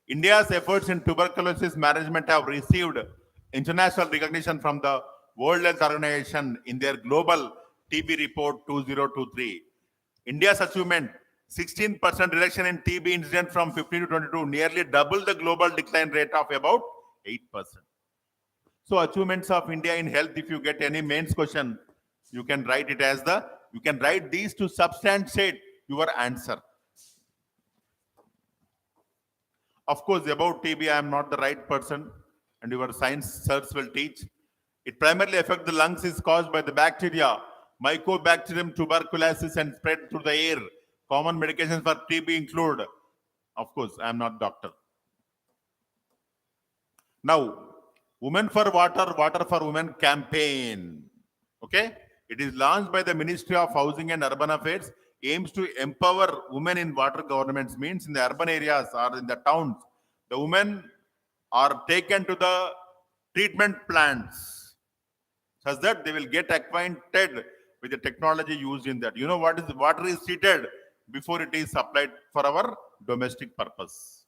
India's efforts in tuberculosis management have received international recognition from the World Health Organization in their global TB report 2023. India's achievement 16% reduction in TB incident from 15 to 22, nearly double the global decline rate of about 8%. So achievements of India in health, if you get any mains question, you can write it as you can write these to substantiate your answer. Of course, about TB, I am not the right person, and your science sirs will teach. It primarily affects the lungs, is caused by the bacteria, Mycobacterium tuberculosis, and spread through the air. Common medications for TB include, of course, I am not doctor. Now, Women for Water, Water for Women campaign. Okay, it is launched by the Ministry of Housing and Urban Affairs, aims to empower women in water governments, means in the urban areas or in the towns. The women are taken to the treatment plants such that they will get acquainted with the technology used in that. You know what is water is treated before it is supplied for our domestic purpose.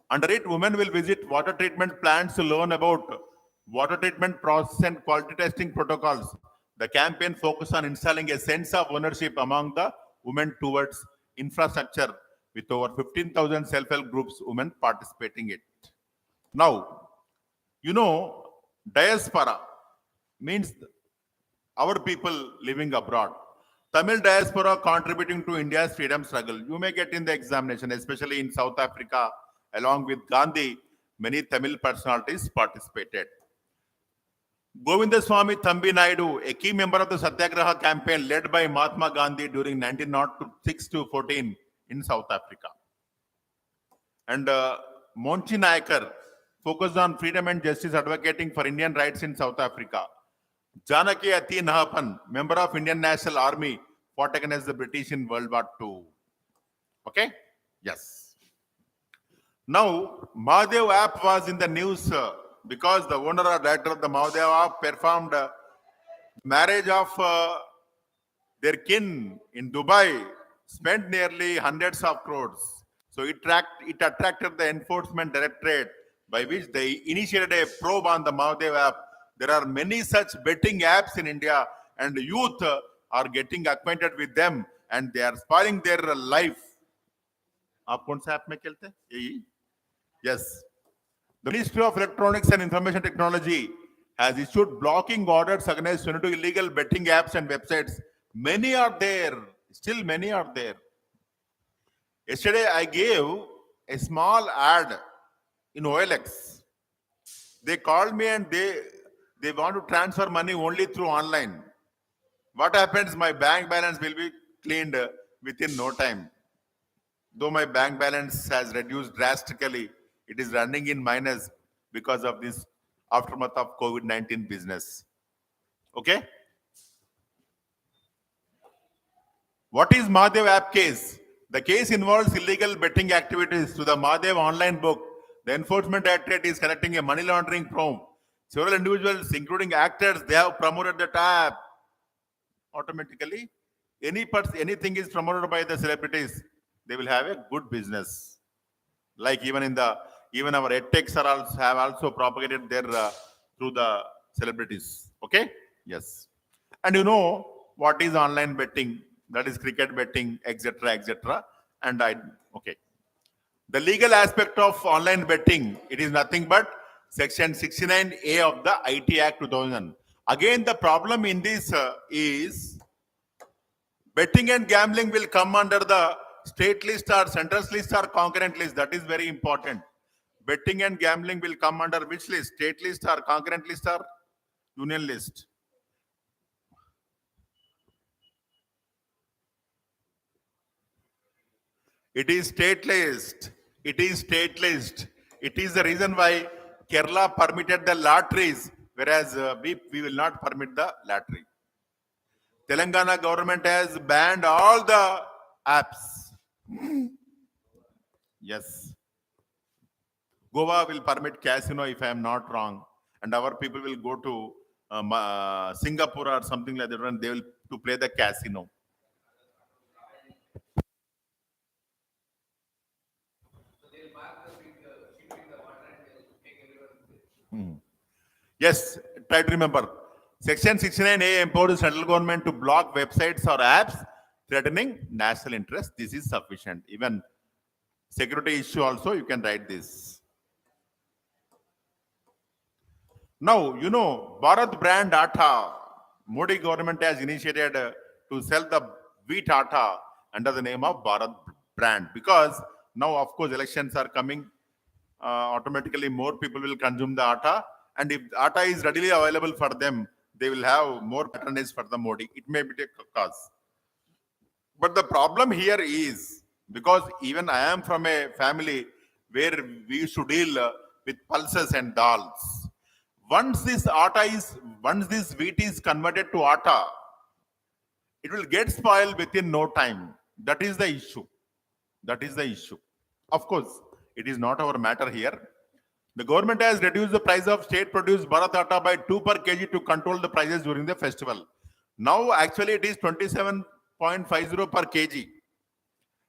Under it, women will visit water treatment plants to learn about water treatment process and quality testing protocols. The campaign focuses on installing a sense of ownership among the women towards infrastructure with over 15,000 self-help groups, women participating in it. Now, you know, diaspora means our people living abroad. Tamil diaspora contributing to India's freedom struggle. You may get in the examination, especially in South Africa, along with Gandhi, many Tamil personalities participated. Govindaswamy Thambi Naidu, a key member of the Satyagraha campaign led by Mahatma Gandhi during 1906 to 14 in South Africa. And Monchi Nayakar focused on freedom and justice, advocating for Indian rights in South Africa. Janaki Ati Nahapan, member of Indian National Army, fought against the British in World War II. Okay? Yes. Now, Mahadev app was in the news because the owner or director of the Mahadev app performed marriage of their kin in Dubai, spent nearly hundreds of crores. So it attracted the enforcement directorate, by which they initiated a probe on the Mahadev app. There are many such betting apps in India, and youth are getting acquainted with them, and they are spoiling their life. आप कौन सा app में खेलते हैं? यही? Yes. The Ministry of Electronics and Information Technology has issued blocking orders against 22 illegal betting apps and websites. Many are there. Still many are there. Yesterday, I gave a small ad in OLX. They called me and they want to transfer money only through online. What happens? My bank balance will be cleaned within no time. Though my bank balance has reduced drastically, it is running in minus because of this aftermath of COVID-19 business. Okay? What is Mahadev app case? The case involves illegal betting activities to the Mahadev online book. The enforcement directorate is conducting a money laundering probe. Several individuals, including actors, they have promoted the app. Automatically, anything is promoted by the celebrities, they will have a good business. Like even our edtechs are also have also propagated their through the celebrities. Okay, yes, and you know what is online betting? That is cricket betting, etc., etc. And I okay. The legal aspect of online betting, it is nothing but Section 69A of the IT Act 2000. Again, the problem in this is betting and gambling will come under the state list or central list or concurrent list. That is very important. Betting and gambling will come under which list? State list or concurrent list or union list? It is state list. It is state list. It is the reason why Kerala permitted the lotteries, whereas we will not permit the lottery. Telangana government has banned all the apps. Yes. Goa will permit casino if I am not wrong, and our people will go to Singapore or something like that, and they will to play the casino. Yes, try to remember. Section 69A empowers central government to block websites or apps threatening national interest. This is sufficient. Even security issue also, you can write this. Now, you know, Bharat brand atta, Modi government has initiated to sell the wheat atta under the name of Bharat brand, because now, of course, elections are coming. Automatically, more people will consume the atta, and if atta is readily available for them, they will have more patronage for the Modi. It may be a cause. But the problem here is because even I am from a family where we used to deal with pulses and dals. Once this wheat is converted to atta, it will get spoiled within no time. That is the issue. That is the issue. Of course, it is not our matter here. The government has reduced the price of state-produced Bharat atta by 2 per kg to control the prices during the festival. Now, actually, it is 27.50 per kg.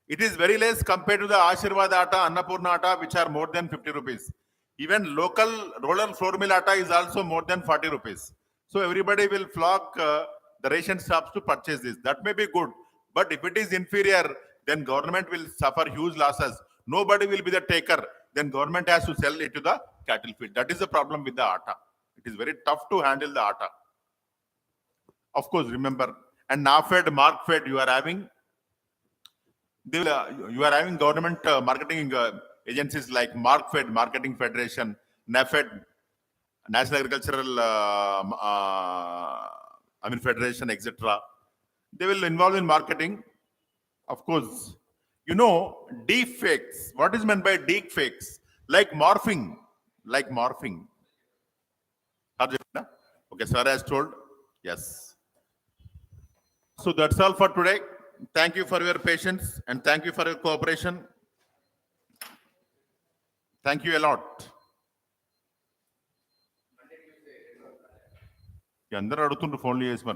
It is very less compared to the Ashirwad atta, Annapurna atta, which are more than 50 rupees. Even local roller flour mill atta is also more than 40 rupees. So everybody will flock the ration shops to purchase this. That may be good. But if it is inferior, then government will suffer huge losses. Nobody will be the taker. Then government has to sell it to the cattle feed. That is the problem with the atta. It is very tough to handle the atta. Of course, remember, and NAFED, MarkFed, you are having you are having government marketing agencies like MarkFed, Marketing Federation, NAFED, National Agricultural Federation, etc. They will involve in marketing. Of course, you know, deep fakes. What is meant by deep fakes? Like morphing. Like morphing. Okay, sir has told. Yes. So that's all for today. Thank you for your patience and thank you for your cooperation. Thank you a lot. అందరూ అడుగుతుండ్రు ఫోన్లు చేసి మరి